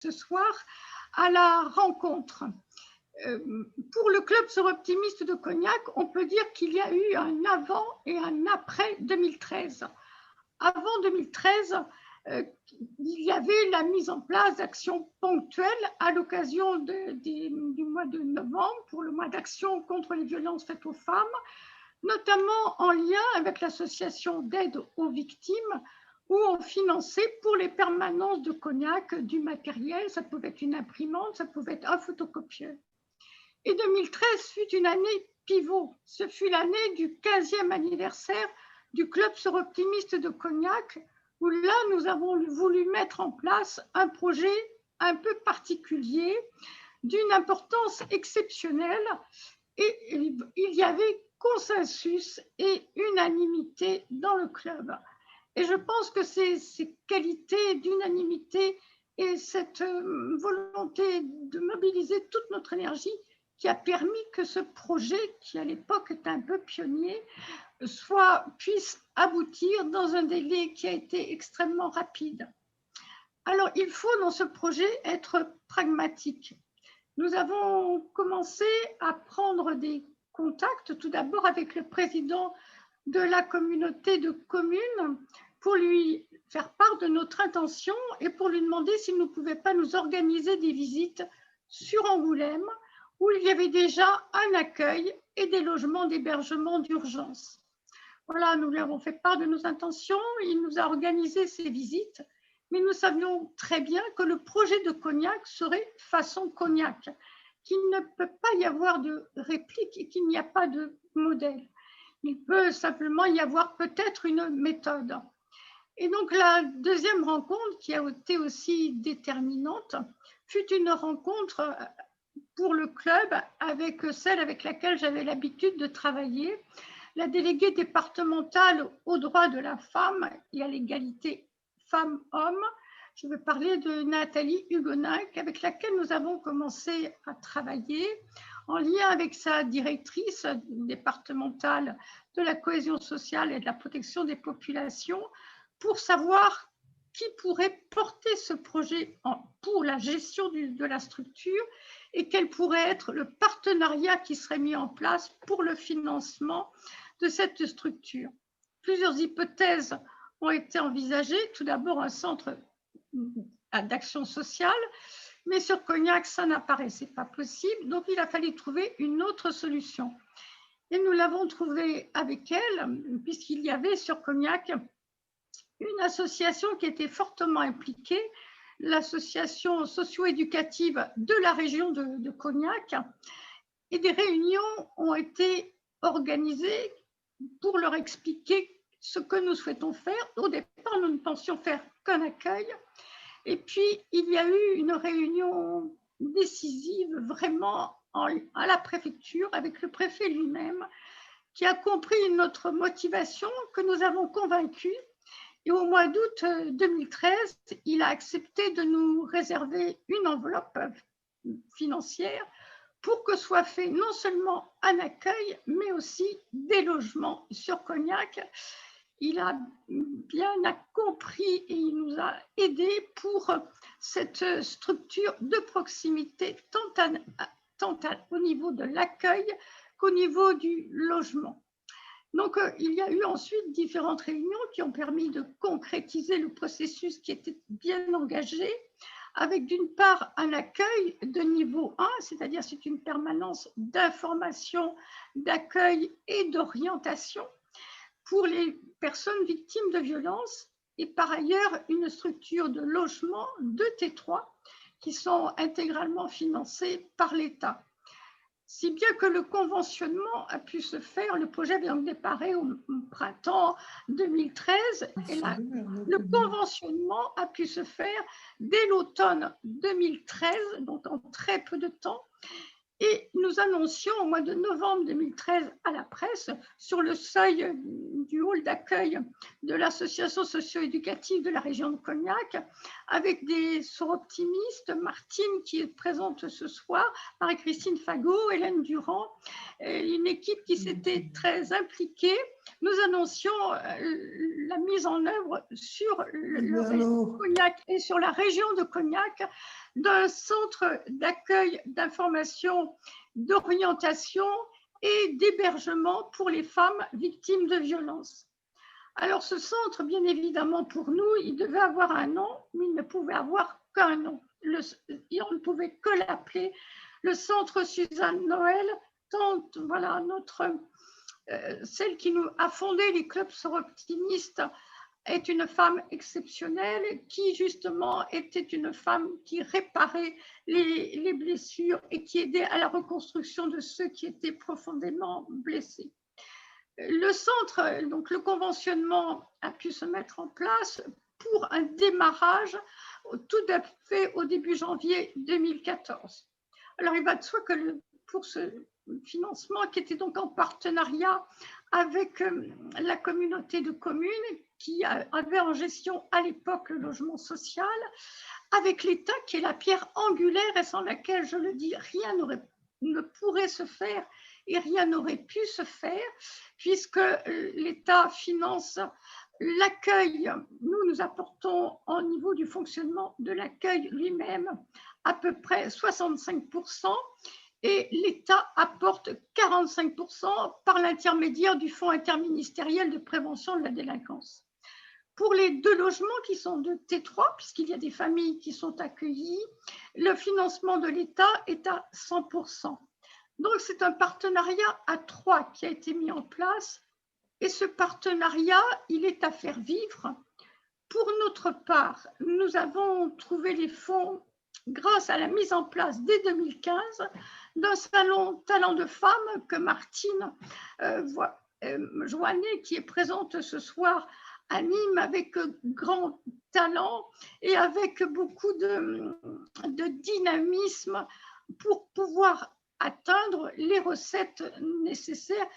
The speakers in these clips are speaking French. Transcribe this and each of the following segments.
ce soir à la rencontre. Pour le club Soroptimiste de Cognac, on peut dire qu'il y a eu un avant et un après 2013. Avant 2013, il y avait la mise en place d'actions ponctuelles à l'occasion du mois de novembre pour le mois d'action contre les violences faites aux femmes, notamment en lien avec l'association d'aide aux victimes, où on finançait pour les permanences de Cognac du matériel. Ça pouvait être une imprimante, ça pouvait être un photocopieur. Et 2013 fut une année pivot. Ce fut l'année du 15e anniversaire du club Soroptimiste de Cognac, où là, nous avons voulu mettre en place un projet un peu particulier, d'une importance exceptionnelle, et il y avait consensus et unanimité dans le club. Et je pense que ces qualités d'unanimité et cette volonté de mobiliser toute notre énergie qui a permis que ce projet, qui à l'époque était un peu pionnier, puisse aboutir dans un délai qui a été extrêmement rapide. Alors, il faut dans ce projet être pragmatique. Nous avons commencé à prendre des contacts, tout d'abord avec le président de la communauté de communes, pour lui faire part de notre intention et pour lui demander s'il ne pouvait pas nous organiser des visites sur Angoulême, où il y avait déjà un accueil et des logements d'hébergement d'urgence. Voilà, nous lui avons fait part de nos intentions, il nous a organisé ces visites, mais nous savions très bien que le projet de Cognac serait façon Cognac, qu'il ne peut pas y avoir de réplique et qu'il n'y a pas de modèle. Il peut simplement y avoir peut-être une méthode. Et donc la deuxième rencontre, qui a été aussi déterminante, fut une rencontre pour le club avec celle avec laquelle j'avais l'habitude de travailler, la déléguée départementale aux droits de la femme et à l'égalité femmes-hommes. Je veux parler de Nathalie Hugonac, avec laquelle nous avons commencé à travailler en lien avec sa directrice départementale de la cohésion sociale et de la protection des populations, pour savoir qui pourrait porter ce projet pour la gestion de la structure et quel pourrait être le partenariat qui serait mis en place pour le financement de cette structure. Plusieurs hypothèses ont été envisagées. Tout d'abord, un centre d'action sociale, mais sur Cognac, ça n'apparaissait pas possible, donc il a fallu trouver une autre solution. Et nous l'avons trouvée avec elle, puisqu'il y avait sur Cognac une association qui était fortement impliquée, l'association socio-éducative de la région de Cognac, et des réunions ont été organisées pour leur expliquer ce que nous souhaitons faire. Au départ, nous ne pensions faire qu'un accueil. Et puis, il y a eu une réunion décisive, vraiment, à la préfecture, avec le préfet lui-même, qui a compris notre motivation, que nous avons convaincu. Et au mois d'août 2013, il a accepté de nous réserver une enveloppe financière pour que soit fait non seulement un accueil, mais aussi des logements sur Cognac. Il a bien compris et il nous a aidés pour cette structure de proximité, tant au niveau de l'accueil qu'au niveau du logement. Donc, il y a eu ensuite différentes réunions qui ont permis de concrétiser le processus qui était bien engagé, avec d'une part un accueil de niveau 1, c'est-à-dire c'est une permanence d'information, d'accueil et d'orientation pour les personnes victimes de violences, et par ailleurs une structure de logement de T3 qui sont intégralement financées par l'État. Si bien que le conventionnement a pu se faire, le projet vient de démarrer au printemps 2013, et là, le conventionnement a pu se faire dès l'automne 2013, donc en très peu de temps. Et nous annoncions au mois de novembre 2013 à la presse, sur le seuil du hall d'accueil de l'association socio-éducative de la région de Cognac, avec des soroptimistes, Martine qui est présente ce soir, Marie-Christine Fagot, Hélène Durand, une équipe qui s'était très impliquée. Nous annoncions la mise en œuvre sur le Cognac et sur la région de Cognac d'un centre d'accueil, d'information, d'orientation et d'hébergement pour les femmes victimes de violences. Alors ce centre, bien évidemment pour nous, il devait avoir un nom, mais il ne pouvait avoir qu'un nom. On ne pouvait que l'appeler le centre Suzanne Noël, tant voilà, celle qui nous a fondé les clubs soroptimistes est une femme exceptionnelle qui justement était une femme qui réparait les blessures et qui aidait à la reconstruction de ceux qui étaient profondément blessés. Le centre, donc le conventionnement a pu se mettre en place pour un démarrage tout à fait au début janvier 2014. Alors il va de soi que pour ce financement qui était donc en partenariat avec la communauté de communes qui avait en gestion à l'époque le logement social, avec l'État qui est la pierre angulaire et sans laquelle, je le dis, rien ne pourrait se faire et rien n'aurait pu se faire, puisque l'État finance l'accueil. Nous apportons au niveau du fonctionnement de l'accueil lui-même à peu près 65%, et l'État apporte 45% par l'intermédiaire du Fonds interministériel de prévention de la délinquance. Pour les 2 logements qui sont de T3, puisqu'il y a des familles qui sont accueillies, le financement de l'État est à 100%. Donc c'est un partenariat à 3 qui a été mis en place, et ce partenariat, il est à faire vivre. Pour notre part, nous avons trouvé les fonds grâce à la mise en place dès 2015 d'un salon talent de femmes que Martine Joannet, qui est présente ce soir, anime avec grand talent et avec beaucoup de dynamisme pour pouvoir atteindre les recettes nécessaires.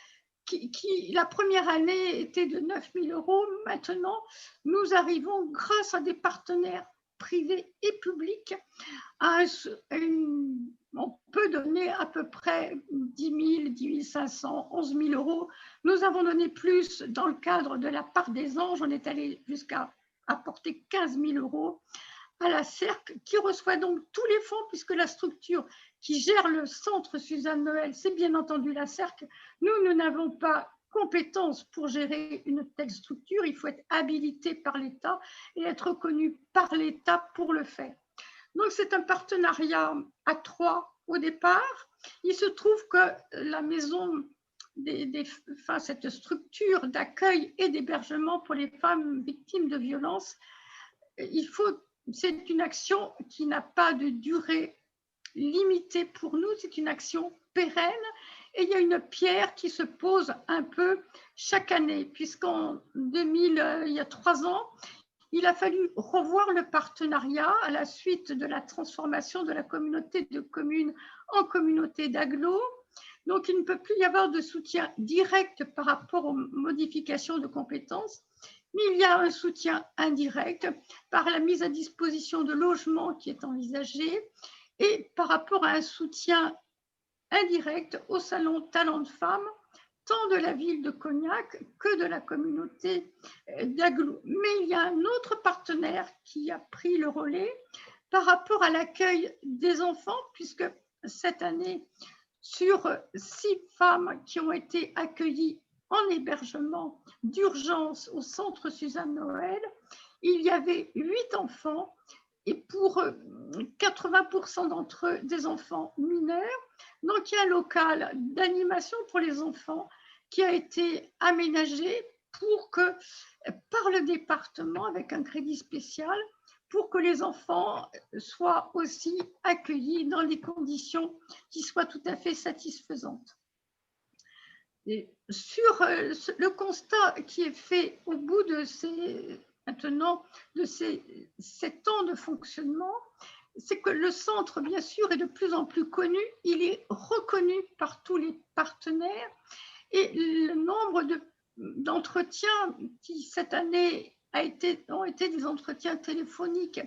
La première année était de 9 000 €. Maintenant, nous arrivons, grâce à des partenaires privés et publics, on peut donner à peu près 10 000, 10 500, 11 000 €. Nous avons donné plus dans le cadre de la part des anges. On est allé jusqu'à apporter 15 000 € à la CERC, qui reçoit donc tous les fonds, puisque la structure qui gère le centre Suzanne Noël, c'est bien entendu la CERC. Nous n'avons pas compétence pour gérer une telle structure. Il faut être habilité par l'État et être reconnu par l'État pour le faire. Donc c'est un partenariat à 3 au départ. Il se trouve que la maison cette structure d'accueil et d'hébergement pour les femmes victimes de violences, c'est une action qui n'a pas de durée limitée pour nous, c'est une action pérenne, et il y a une pierre qui se pose un peu chaque année, puisqu'en 2000, il y a 3 ans, il a fallu revoir le partenariat à la suite de la transformation de la communauté de communes en communauté d'agglo. Donc, il ne peut plus y avoir de soutien direct par rapport aux modifications de compétences, mais il y a un soutien indirect par la mise à disposition de logements qui est envisagé et par rapport à un soutien indirect au salon Talent de Femmes, tant de la ville de Cognac que de la communauté d'Agglo. Mais il y a un autre partenaire qui a pris le relais par rapport à l'accueil des enfants, puisque cette année, sur 6 femmes qui ont été accueillies en hébergement d'urgence au centre Suzanne Noël, il y avait 8 enfants, et pour 80% d'entre eux, des enfants mineurs. Donc, il y a un local d'animation pour les enfants qui a été aménagé par le département, avec un crédit spécial, pour que les enfants soient aussi accueillis dans des conditions qui soient tout à fait satisfaisantes. Et sur le constat qui est fait au bout de ces 7 ans de fonctionnement, c'est que le centre, bien sûr, est de plus en plus connu, il est reconnu par tous les partenaires, et le nombre d'entretiens qui, cette année, ont été des entretiens téléphoniques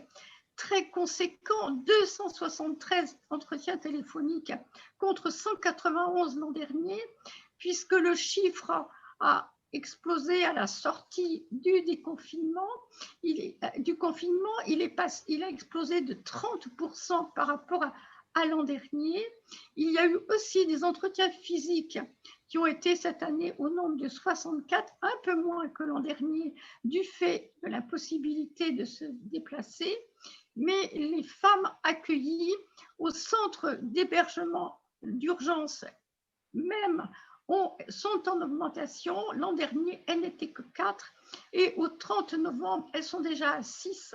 très conséquents, 273 entretiens téléphoniques contre 191 l'an dernier, puisque le chiffre a explosé à la sortie du déconfinement. Il a explosé de 30% par rapport à l'an dernier. Il y a eu aussi des entretiens physiques qui ont été cette année au nombre de 64, un peu moins que l'an dernier, du fait de l'impossibilité de se déplacer. Mais les femmes accueillies au centre d'hébergement d'urgence même sont en augmentation. L'an dernier, elles n'étaient que 4 et au 30 novembre, elles sont déjà à 6,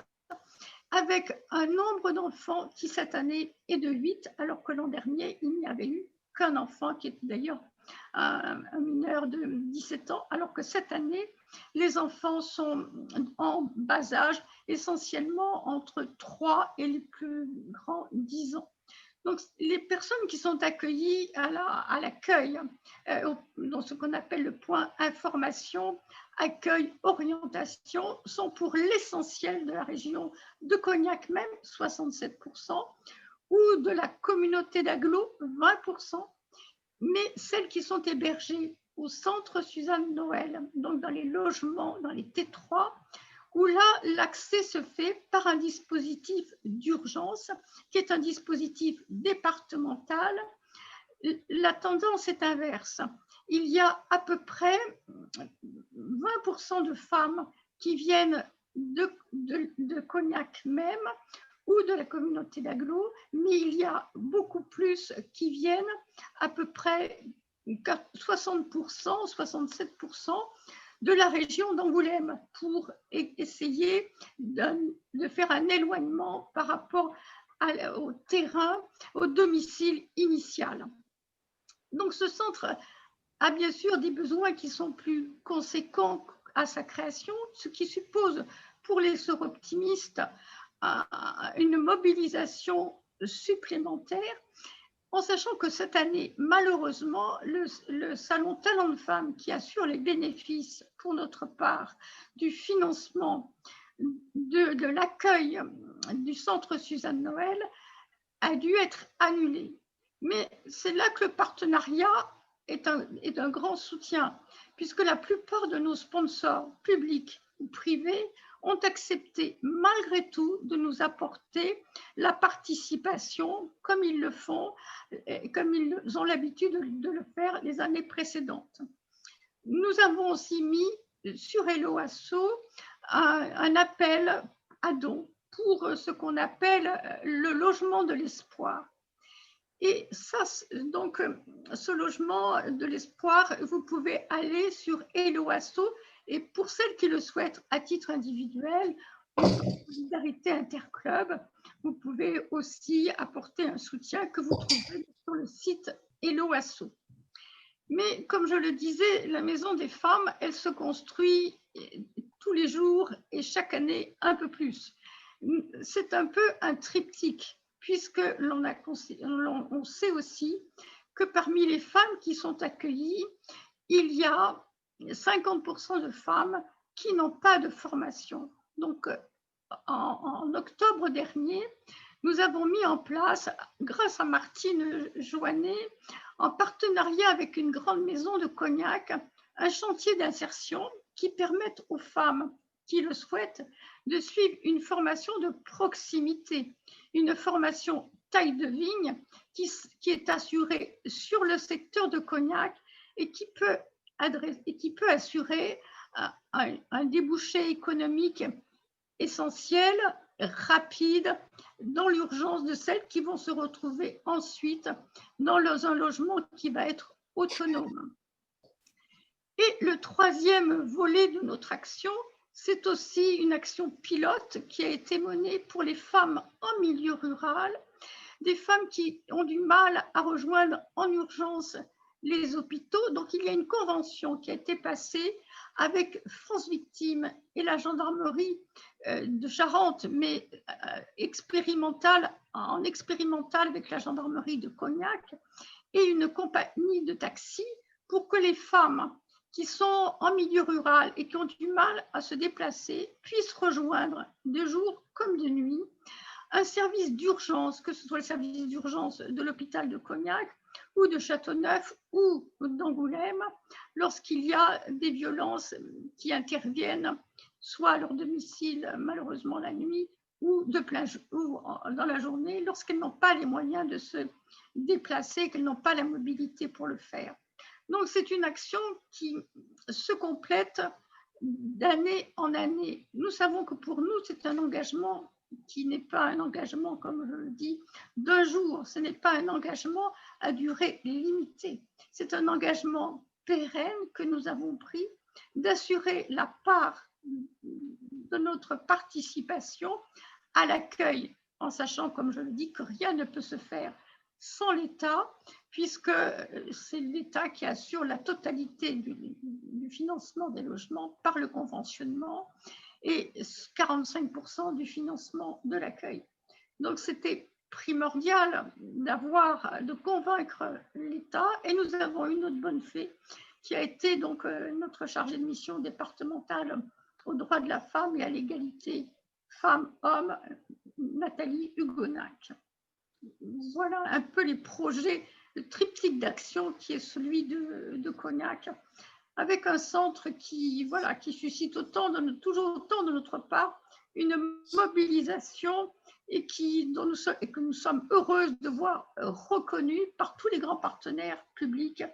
avec un nombre d'enfants qui cette année est de 8, alors que l'an dernier, il n'y avait eu qu'un enfant qui était d'ailleurs un mineur de 17 ans, alors que cette année, les enfants sont en bas âge, essentiellement entre 3 et les plus grands 10 ans. Donc, les personnes qui sont accueillies à l'accueil, dans ce qu'on appelle le point information, accueil, orientation, sont pour l'essentiel de la région de Cognac même, 67%, ou de la communauté d'Aglo, 20%, mais celles qui sont hébergées au centre Suzanne Noël, donc dans les logements, dans les T3, où là, l'accès se fait par un dispositif d'urgence, qui est un dispositif départemental. La tendance est inverse. Il y a à peu près 20% de femmes qui viennent de Cognac même, ou de la communauté d'Aglo, mais il y a beaucoup plus qui viennent, à peu près 60%, 67%, de la région d'Angoulême pour essayer de faire un éloignement par rapport au terrain, au domicile initial. Donc ce centre a bien sûr des besoins qui sont plus conséquents à sa création, ce qui suppose pour les soroptimistes une mobilisation supplémentaire, en sachant que cette année, malheureusement, le salon Talent de Femmes, qui assure les bénéfices pour notre part du financement de l'accueil du centre Suzanne Noël, a dû être annulé. Mais c'est là que le partenariat est un grand soutien, puisque la plupart de nos sponsors publics ou privés ont accepté malgré tout de nous apporter la participation comme ils le font, comme ils ont l'habitude de le faire les années précédentes. Nous avons aussi mis sur Hello Asso un appel à dons pour ce qu'on appelle le logement de l'espoir. Et ça, donc, ce logement de l'espoir, vous pouvez aller sur Hello Asso, et pour celles qui le souhaitent à titre individuel, Solidarité Interclub, vous pouvez aussi apporter un soutien que vous trouverez sur le site Hello Asso. Mais comme je le disais, la Maison des Femmes, elle se construit tous les jours et chaque année un peu plus. C'est un peu un triptyque, puisque on sait aussi que parmi les femmes qui sont accueillies, il y a 50% de femmes qui n'ont pas de formation. Donc, en octobre dernier, nous avons mis en place, grâce à Martine Joannet, en partenariat avec une grande maison de Cognac, un chantier d'insertion qui permette aux femmes qui le souhaitent de suivre une formation de proximité, une formation taille de vigne qui est assurée sur le secteur de Cognac et qui peut assurer un débouché économique essentiel, rapide, dans l'urgence de celles qui vont se retrouver ensuite dans un logement qui va être autonome. Et le troisième volet de notre action, c'est aussi une action pilote qui a été menée pour les femmes en milieu rural, des femmes qui ont du mal à rejoindre en urgence les hôpitaux. Donc, il y a une convention qui a été passée avec France Victimes et la gendarmerie de Charente, mais en expérimental avec la gendarmerie de Cognac et une compagnie de taxi pour que les femmes qui sont en milieu rural et qui ont du mal à se déplacer puissent rejoindre de jour comme de nuit un service d'urgence, que ce soit le service d'urgence de l'hôpital de Cognac ou de Châteauneuf ou d'Angoulême, lorsqu'il y a des violences qui interviennent, soit à leur domicile, malheureusement la nuit, ou dans la journée, lorsqu'elles n'ont pas les moyens de se déplacer, qu'elles n'ont pas la mobilité pour le faire. Donc, c'est une action qui se complète d'année en année. Nous savons que pour nous, c'est un engagement qui n'est pas un engagement, comme je le dis, d'un jour. Ce n'est pas un engagement à durée limitée. C'est un engagement pérenne que nous avons pris d'assurer la part de notre participation à l'accueil, en sachant, comme je le dis, que rien ne peut se faire sans l'État, puisque c'est l'État qui assure la totalité du financement des logements par le conventionnement et 45% du financement de l'accueil. Donc, c'était primordial de convaincre l'État, et nous avons une autre bonne fée qui a été donc notre chargée de mission départementale aux droits de la femme et à l'égalité femmes-hommes, Nathalie Hugonac. Voilà un peu les projets, le triptyque d'action qui est celui de Cognac, avec un centre qui suscite toujours autant de notre part une mobilisation et que nous sommes heureuses de voir reconnue par tous les grands partenaires publics,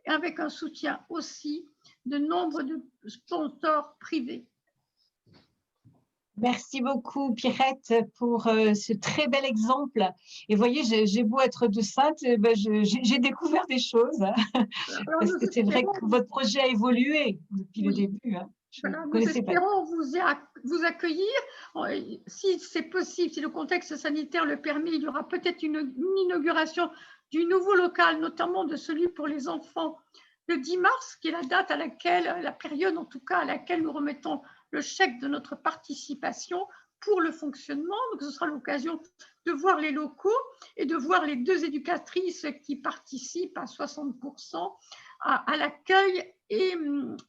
et avec un soutien aussi de nombre de sponsors privés. Merci beaucoup, Pierrette, pour ce très bel exemple. Et voyez, j'ai beau être de Saintes, j'ai découvert des choses. Parce que c'est vrai que votre projet a évolué depuis le début. Hein. Nous espérons vous accueillir. Si c'est possible, si le contexte sanitaire le permet, il y aura peut-être une inauguration du nouveau local, notamment de celui pour les enfants, le 10 mars, qui est la période en tout cas à laquelle nous remettons le chèque de notre participation pour le fonctionnement. Donc, ce sera l'occasion de voir les locaux et de voir les 2 éducatrices qui participent à 60% à l'accueil et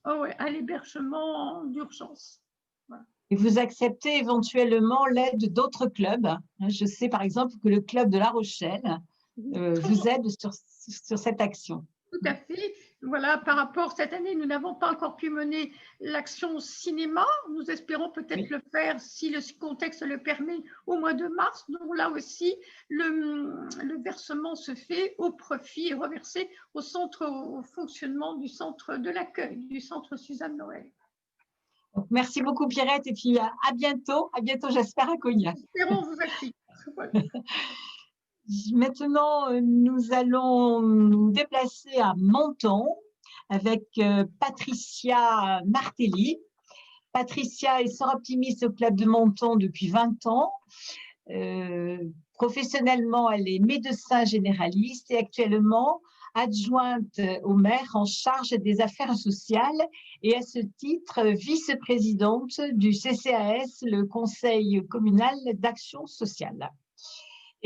à l'hébergement d'urgence. Voilà. Et vous acceptez éventuellement l'aide d'autres clubs. Je sais par exemple que le club de La Rochelle vous aide sur cette action. Tout à fait. Voilà, par rapport, cette année, nous n'avons pas encore pu mener l'action cinéma. Nous espérons peut-être le faire si le contexte le permet au mois de mars. Donc là aussi, le versement se fait au profit et reversé au fonctionnement du centre de l'accueil, du centre Suzanne Noël. Donc, merci beaucoup Pierrette et puis à bientôt j'espère à Cognac. Espérons vous accueillir. Voilà. Maintenant, nous allons nous déplacer à Menton avec Patricia Martelly. Patricia est sœur optimiste au club de Menton depuis 20 ans. Professionnellement, elle est médecin généraliste et actuellement adjointe au maire en charge des affaires sociales et à ce titre vice-présidente du CCAS, le Conseil communal d'action sociale.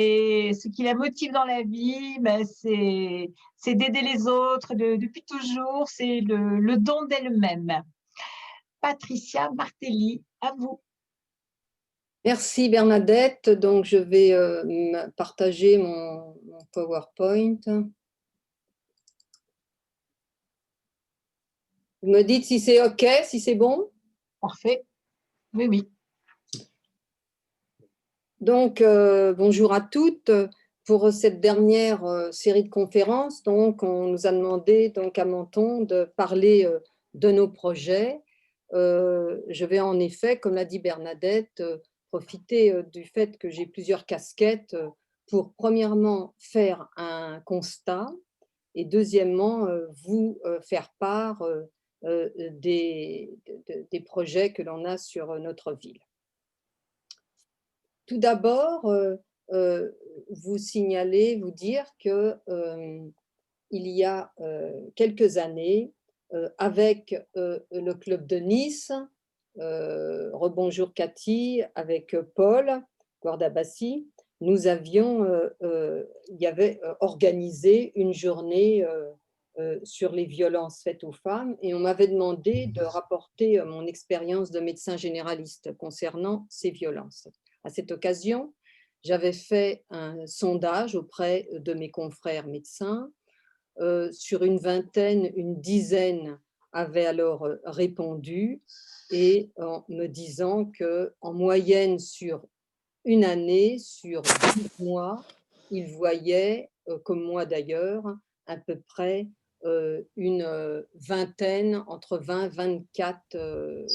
Et ce qui la motive dans la vie, c'est d'aider les autres depuis toujours, c'est le don d'elle-même. Patricia Martelly, à vous. Merci Bernadette. Donc, je vais partager mon PowerPoint. Vous me dites si c'est OK, si c'est bon? Parfait. Oui, oui. Donc, bonjour à toutes. Pour cette dernière série de conférences, donc, on nous a demandé donc, à Menton de parler de nos projets. Je vais en effet, comme l'a dit Bernadette, profiter du fait que j'ai plusieurs casquettes pour, premièrement, faire un constat et, deuxièmement, vous faire part des projets que l'on a sur notre ville. Tout d'abord, vous dire qu'il y a quelques années, avec le club de Nice, rebonjour Cathy, avec Paul Guardabassi, nous avions organisé une journée sur les violences faites aux femmes et on m'avait demandé de rapporter mon expérience de médecin généraliste concernant ces violences. À cette occasion, j'avais fait un sondage auprès de mes confrères médecins. Sur une vingtaine, une dizaine avaient alors répondu et en me disant qu'en moyenne sur une année, sur 12 mois, ils voyaient, comme moi d'ailleurs, à peu près une vingtaine, entre 20 et 24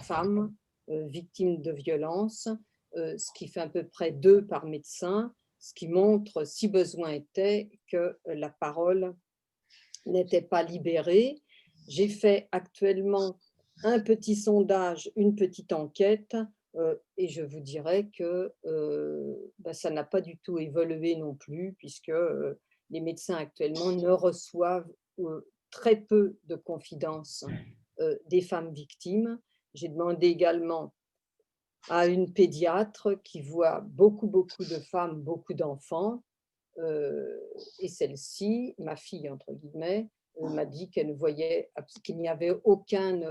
femmes victimes de violences, ce qui fait à peu près 2 par médecin, ce qui montre, si besoin était, que la parole n'était pas libérée. J'ai fait actuellement un petit sondage, une petite enquête, et je vous dirais que ça n'a pas du tout évolué non plus, puisque les médecins actuellement ne reçoivent très peu de confidences des femmes victimes. J'ai demandé également à une pédiatre qui voit beaucoup de femmes, beaucoup d'enfants, et celle-ci, ma fille entre guillemets, m'a dit qu'elle ne voyait qu'il n'y avait aucune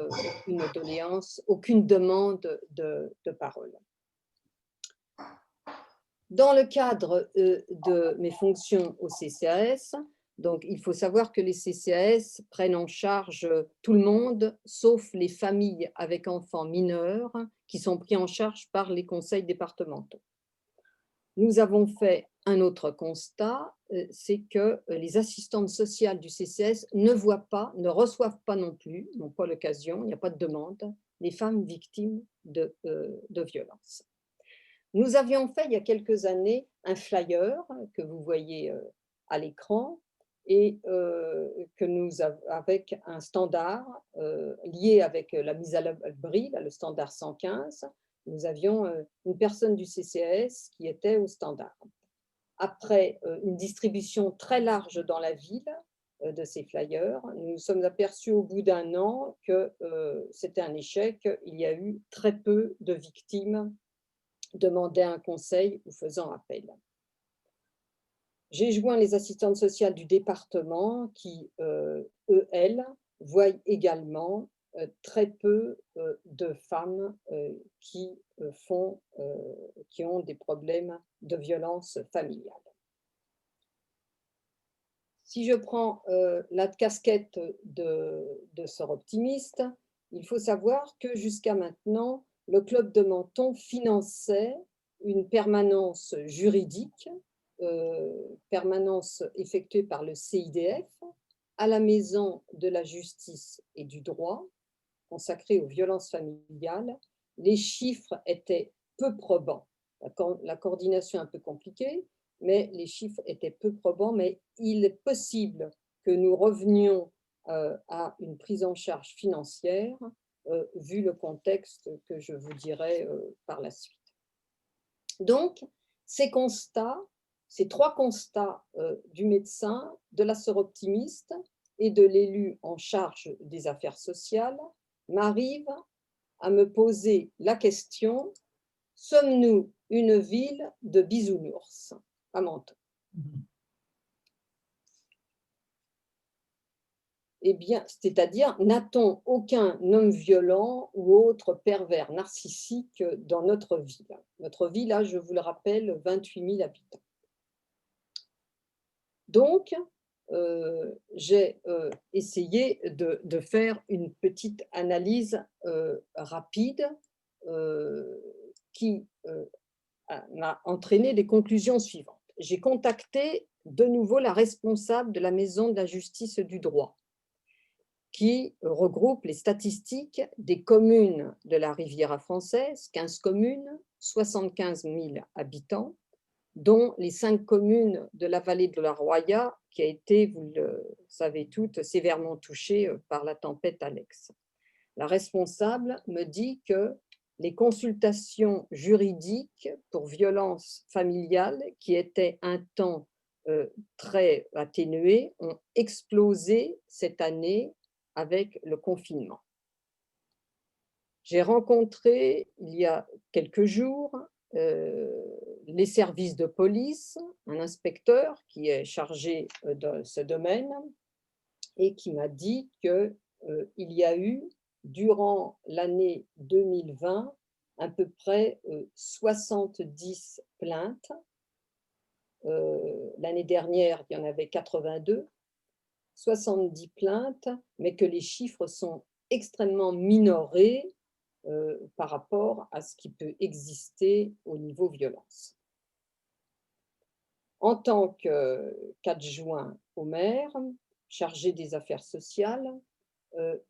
doléance, aucune demande de parole. Dans le cadre de mes fonctions au CCAS, donc il faut savoir que les CCAS prennent en charge tout le monde, sauf les familles avec enfants mineurs qui sont pris en charge par les conseils départementaux. Nous avons fait un autre constat, c'est que les assistantes sociales du CCS ne voient pas, ne reçoivent pas non plus, n'ont pas l'occasion, il n'y a pas de demande, les femmes victimes de violences. Nous avions fait il y a quelques années un flyer que vous voyez à l'écran et que nous avec un standard lié avec la mise à l'abri, le standard 115. Nous avions une personne du CCAS qui était au standard. Après une distribution très large dans la ville de ces flyers, nous nous sommes aperçus au bout d'un an que c'était un échec. Il y a eu très peu de victimes demandant un conseil ou faisant appel. J'ai joint les assistantes sociales du département qui, elles, voient également très peu de femmes qui ont des problèmes de violence familiale. Si je prends la casquette de sœur optimiste, il faut savoir que jusqu'à maintenant, le Club de Menton finançait une permanence juridique, permanence effectuée par le CIDF, à la Maison de la Justice et du Droit, consacrée aux violences familiales. Les chiffres étaient peu probants. La coordination un peu compliquée, mais les chiffres étaient peu probants, mais il est possible que nous revenions à une prise en charge financière, vu le contexte que je vous dirai par la suite. Donc, ces constats, ces 3 constats du médecin, de la sœur optimiste et de l'élu en charge des affaires sociales m'arrivent à me poser la question: sommes-nous une ville de bisounours à Menton? Eh bien, c'est-à-dire, n'a-t-on aucun homme violent ou autre pervers narcissique dans notre ville? Notre ville a, je vous le rappelle, 28 000 habitants. Donc, j'ai essayé de faire une petite analyse rapide qui m'a entraîné les conclusions suivantes. J'ai contacté de nouveau la responsable de la Maison de la Justice et du Droit, qui regroupe les statistiques des communes de la Riviera française, 15 communes, 75 000 habitants, dont les 5 communes de la vallée de la Roya, qui a été, vous le savez toutes, sévèrement touchée par la tempête Alex. La responsable me dit que les consultations juridiques pour violences familiales, qui étaient un temps très atténuées, ont explosé cette année avec le confinement. J'ai rencontré, il y a quelques jours, les services de police, un inspecteur qui est chargé de ce domaine et qui m'a dit qu'il y a eu, durant l'année 2020, à peu près 70 plaintes. L'année dernière, il y en avait 82, 70 plaintes, mais que les chiffres sont extrêmement minorés par rapport à ce qui peut exister au niveau violence. En tant qu'adjoint au maire, chargé des affaires sociales,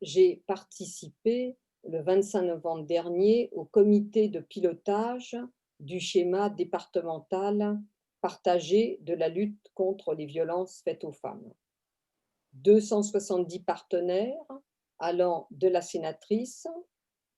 j'ai participé le 25 novembre dernier au comité de pilotage du schéma départemental partagé de la lutte contre les violences faites aux femmes. 270 partenaires allant de la sénatrice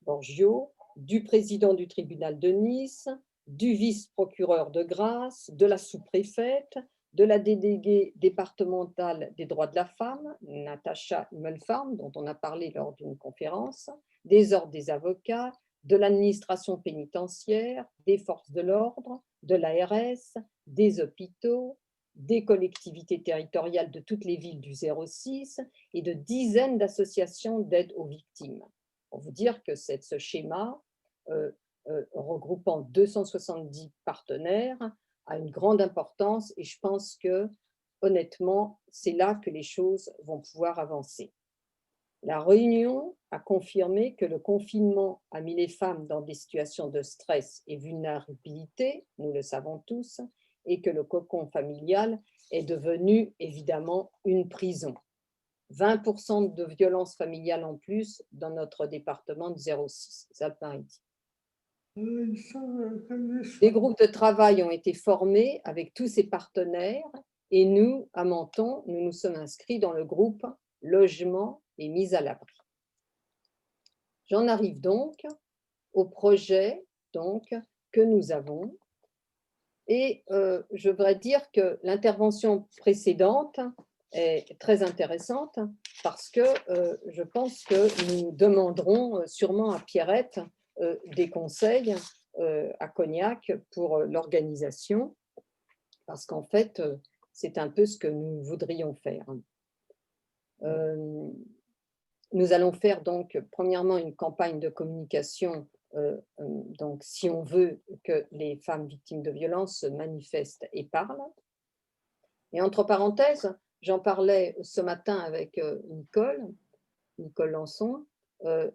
Borgio, du président du tribunal de Nice, du vice-procureur de Grasse, de la sous-préfète, de la déléguée départementale des droits de la femme, Natacha Himmelfarm, dont on a parlé lors d'une conférence, des ordres des avocats, de l'administration pénitentiaire, des forces de l'ordre, de l'ARS, des hôpitaux, des collectivités territoriales de toutes les villes du 06 et de dizaines d'associations d'aide aux victimes. Pour vous dire que ce schéma, regroupant 270 partenaires, a une grande importance et je pense que, honnêtement, c'est là que les choses vont pouvoir avancer. La réunion a confirmé que le confinement a mis les femmes dans des situations de stress et vulnérabilité, nous le savons tous, et que le cocon familial est devenu évidemment une prison. 20% de violences familiales en plus dans notre département de 06, Alpes-Maritimes. Des groupes de travail ont été formés avec tous ces partenaires et nous, à Menton, nous nous sommes inscrits dans le groupe Logement et mise à l'abri. J'en arrive donc au projet que nous avons. Et je voudrais dire que l'intervention précédente est très intéressante parce que je pense que nous demanderons sûrement à Pierrette des conseils à Cognac pour l'organisation, parce qu'en fait, c'est un peu ce que nous voudrions faire. Nous allons faire donc premièrement une campagne de communication, donc si on veut que les femmes victimes de violences se manifestent et parlent. Et entre parenthèses, j'en parlais ce matin avec Nicole Lançon,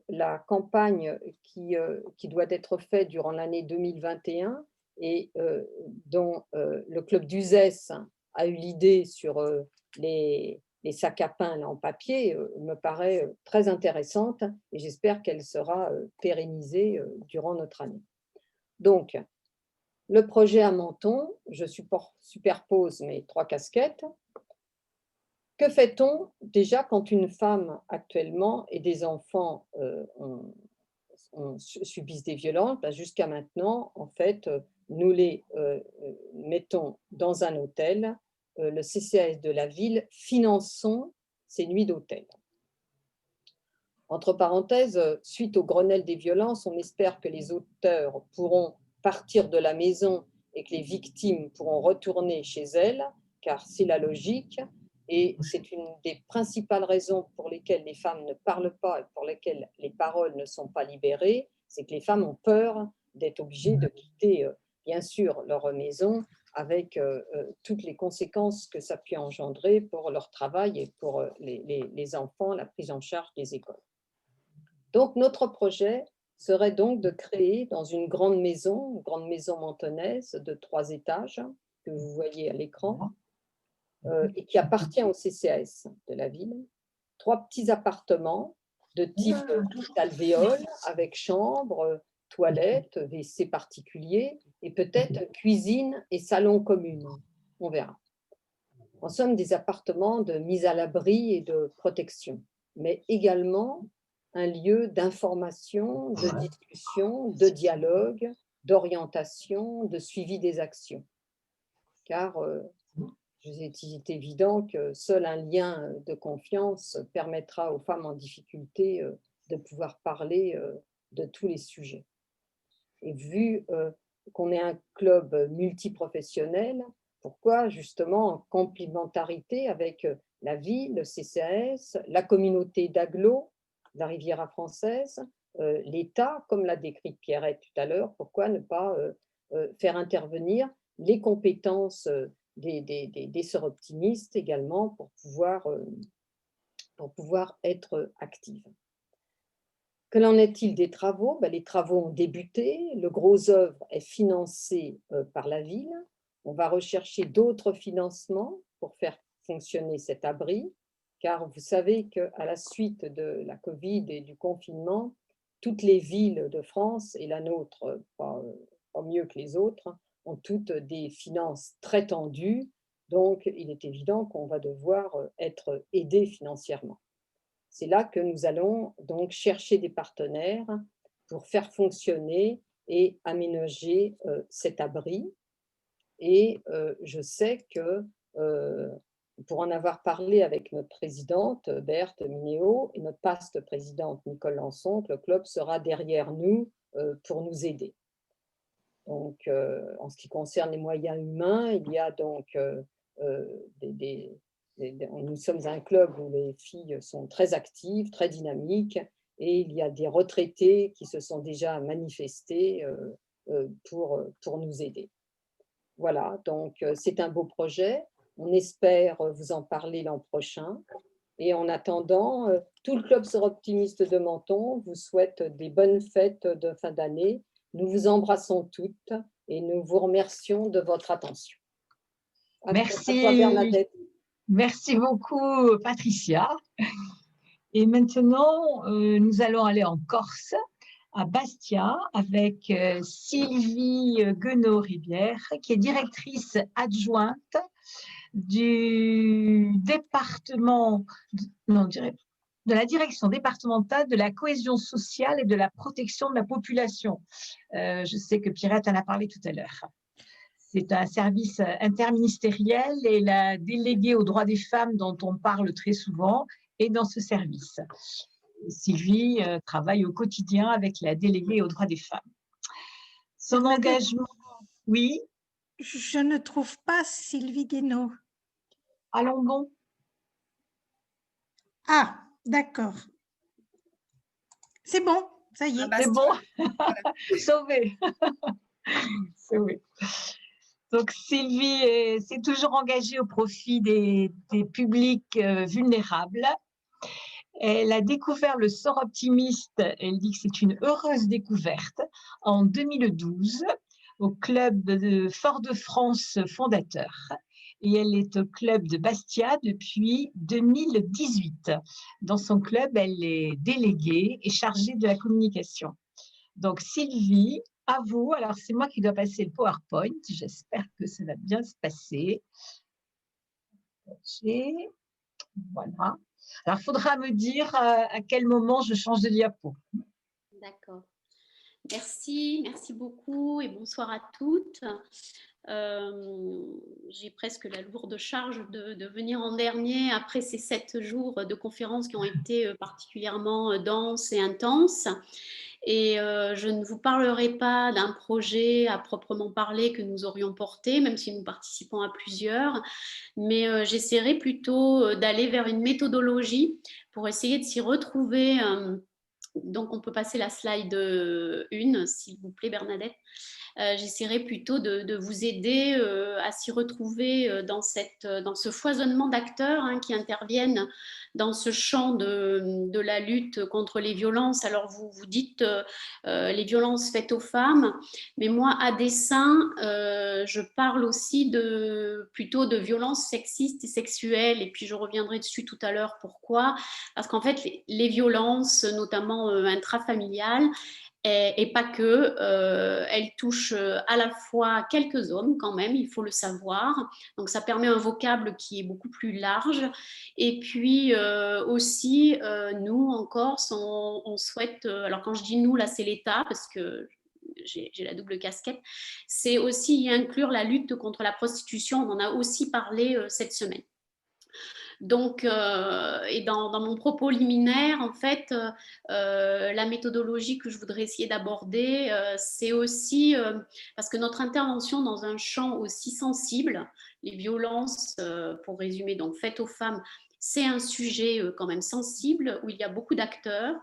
la campagne qui doit être faite durant l'année 2021 et dont le club d'Uzès a eu l'idée sur les sacs à pain là, en papier me paraît très intéressante et j'espère qu'elle sera pérennisée durant notre année. Donc, le projet à Menton, je superpose mes 3 casquettes. Que fait-on déjà quand une femme actuellement et des enfants subissent des violences? Jusqu'à maintenant, en fait, nous les mettons dans un hôtel. Le CCAS de la ville finançons ces nuits d'hôtel. Entre parenthèses, suite au Grenelle des violences, on espère que les auteurs pourront partir de la maison et que les victimes pourront retourner chez elles, car c'est la logique. Et c'est une des principales raisons pour lesquelles les femmes ne parlent pas et pour lesquelles les paroles ne sont pas libérées, c'est que les femmes ont peur d'être obligées de quitter, bien sûr, leur maison avec toutes les conséquences que ça peut engendrer pour leur travail et pour les enfants, la prise en charge des écoles. Donc, notre projet serait donc de créer dans une grande maison mentonnaise de 3 étages, que vous voyez à l'écran, et qui appartient au CCAS de la ville, 3 petits appartements de type alvéole, avec chambre, toilette, WC particulier, et peut-être cuisine et salon commun. On verra. En somme, des appartements de mise à l'abri et de protection, mais également un lieu d'information, de discussion, de dialogue, d'orientation, de suivi des actions. Car il est évident que seul un lien de confiance permettra aux femmes en difficulté de pouvoir parler de tous les sujets. Et vu qu'on est un club multiprofessionnel, pourquoi justement en complémentarité avec la ville, le CCAS, la communauté d'Aglo, la Riviera française, l'État, comme l'a décrit Pierrette tout à l'heure, pourquoi ne pas faire intervenir les compétences des sœurs optimistes également pour pouvoir être actives. Que l'en est-il des travaux? Ben, les travaux ont débuté, le gros œuvre est financé par la ville. On va rechercher d'autres financements pour faire fonctionner cet abri, car vous savez qu'à la suite de la Covid et du confinement, toutes les villes de France, et la nôtre pas mieux que les autres, ont toutes des finances très tendues, donc il est évident qu'on va devoir être aidé financièrement. C'est là que nous allons donc chercher des partenaires pour faire fonctionner et aménager cet abri. Et je sais que, pour en avoir parlé avec notre présidente Berthe Minéo et notre paste présidente Nicole Lançon, que le club sera derrière nous pour nous aider. Donc, en ce qui concerne les moyens humains, il y a donc nous sommes un club où les filles sont très actives, très dynamiques, et il y a des retraités qui se sont déjà manifestés pour nous aider. Voilà, donc c'est un beau projet. On espère vous en parler l'an prochain. Et en attendant, tout le club Sœurs Optimistes de Menton vous souhaite des bonnes fêtes de fin d'année. Nous vous embrassons toutes et nous vous remercions de votre attention. Merci. À toi, Bernadette. Merci beaucoup, Patricia. Et maintenant, nous allons aller en Corse, à Bastia, avec Sylvie Guenot-Rivière, qui est directrice adjointe du département, de la direction départementale de la cohésion sociale et de la protection de la population. Je sais que Pierrette en a parlé tout à l'heure. C'est un service interministériel et la déléguée aux droits des femmes dont on parle très souvent est dans ce service. Sylvie travaille au quotidien avec la déléguée aux droits des femmes. Son engagement… Oui. Je ne trouve pas Sylvie Guénaud. Allons bon. Ah, d'accord. C'est bon, ça y est. C'est bon. Sauvé. Sauvé. Donc, Sylvie s'est toujours engagée au profit des publics vulnérables. Elle a découvert le sort optimiste, elle dit que c'est une heureuse découverte, en 2012 au club de Fort-de-France fondateur. Et elle est au club de Bastia depuis 2018. Dans son club, elle est déléguée et chargée de la communication. Donc, Sylvie, à vous. Alors, c'est moi qui dois passer le PowerPoint. J'espère que ça va bien se passer. Voilà. Alors, il faudra me dire à quel moment je change de diapo. D'accord. Merci beaucoup et bonsoir à toutes. J'ai presque la lourde charge de venir en dernier après ces 7 jours de conférences qui ont été particulièrement denses et intenses. Et je ne vous parlerai pas d'un projet à proprement parler que nous aurions porté, même si nous participons à plusieurs, mais j'essaierai plutôt d'aller vers une méthodologie pour essayer de s'y retrouver. Donc, on peut passer la slide 1, s'il vous plaît, Bernadette. J'essaierai plutôt de vous aider à s'y retrouver dans ce foisonnement d'acteurs qui interviennent dans ce champ de la lutte contre les violences. Alors, vous dites les violences faites aux femmes, mais moi, à dessein, je parle aussi plutôt de violences sexistes et sexuelles, et puis je reviendrai dessus tout à l'heure. Pourquoi? Parce qu'en fait, les violences, notamment intrafamiliales, et pas que, elle touche à la fois quelques hommes quand même, il faut le savoir. Donc ça permet un vocable qui est beaucoup plus large. Et puis aussi, nous en Corse, on souhaite, alors quand je dis nous, là c'est l'État, parce que j'ai la double casquette, c'est aussi y inclure la lutte contre la prostitution, on en a aussi parlé cette semaine. Donc, et dans mon propos liminaire, en fait, la méthodologie que je voudrais essayer d'aborder, c'est aussi, parce que notre intervention dans un champ aussi sensible, les violences, pour résumer, donc faites aux femmes, c'est un sujet quand même sensible, où il y a beaucoup d'acteurs,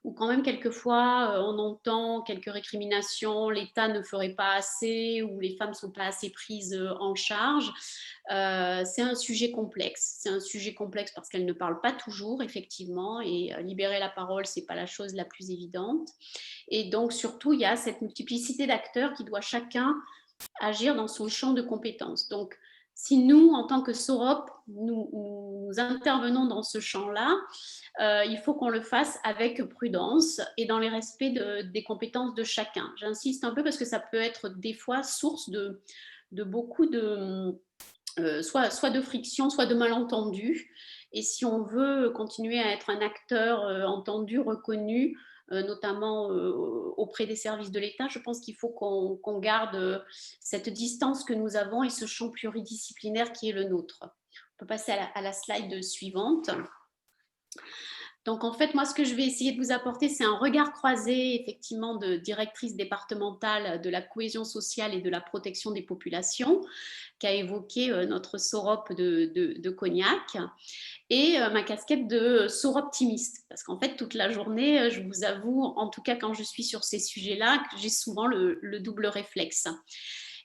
où quand même quelquefois on entend quelques récriminations, l'État ne ferait pas assez ou les femmes ne sont pas assez prises en charge. C'est un sujet complexe. C'est un sujet complexe parce qu'elles ne parlent pas toujours, effectivement, et libérer la parole, ce n'est pas la chose la plus évidente. Et donc, surtout, il y a cette multiplicité d'acteurs qui doit chacun agir dans son champ de compétences. Donc, si nous, en tant que SOROP, nous intervenons dans ce champ-là, il faut qu'on le fasse avec prudence et dans les respects des compétences de chacun. J'insiste un peu parce que ça peut être des fois source de beaucoup de... soit de friction, soit de malentendus. Et si on veut continuer à être un acteur entendu, reconnu, notamment auprès des services de l'État, je pense qu'il faut qu'on garde cette distance que nous avons et ce champ pluridisciplinaire qui est le nôtre. On peut passer à la slide suivante. Donc, en fait, moi, ce que je vais essayer de vous apporter, c'est un regard croisé, effectivement, de directrice départementale de la cohésion sociale et de la protection des populations, qu'a évoqué notre SOROP de Cognac, et ma casquette de SOROptimiste, parce qu'en fait, toute la journée, je vous avoue, en tout cas quand je suis sur ces sujets-là, que j'ai souvent le double réflexe.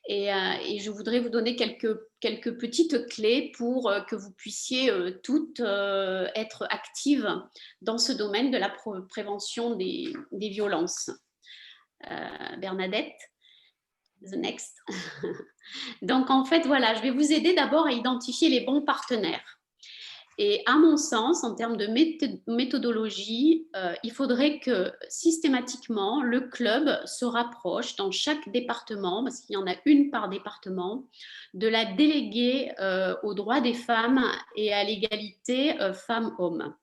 Et je voudrais vous donner quelques petites clés pour que vous puissiez toutes être actives dans ce domaine de la prévention des violences. Bernadette, the next. Donc, en fait, voilà, je vais vous aider d'abord à identifier les bons partenaires. Et à mon sens, en termes de méthodologie, il faudrait que systématiquement, le club se rapproche dans chaque département, parce qu'il y en a une par département, de la déléguée aux droits des femmes et à l'égalité femmes-hommes.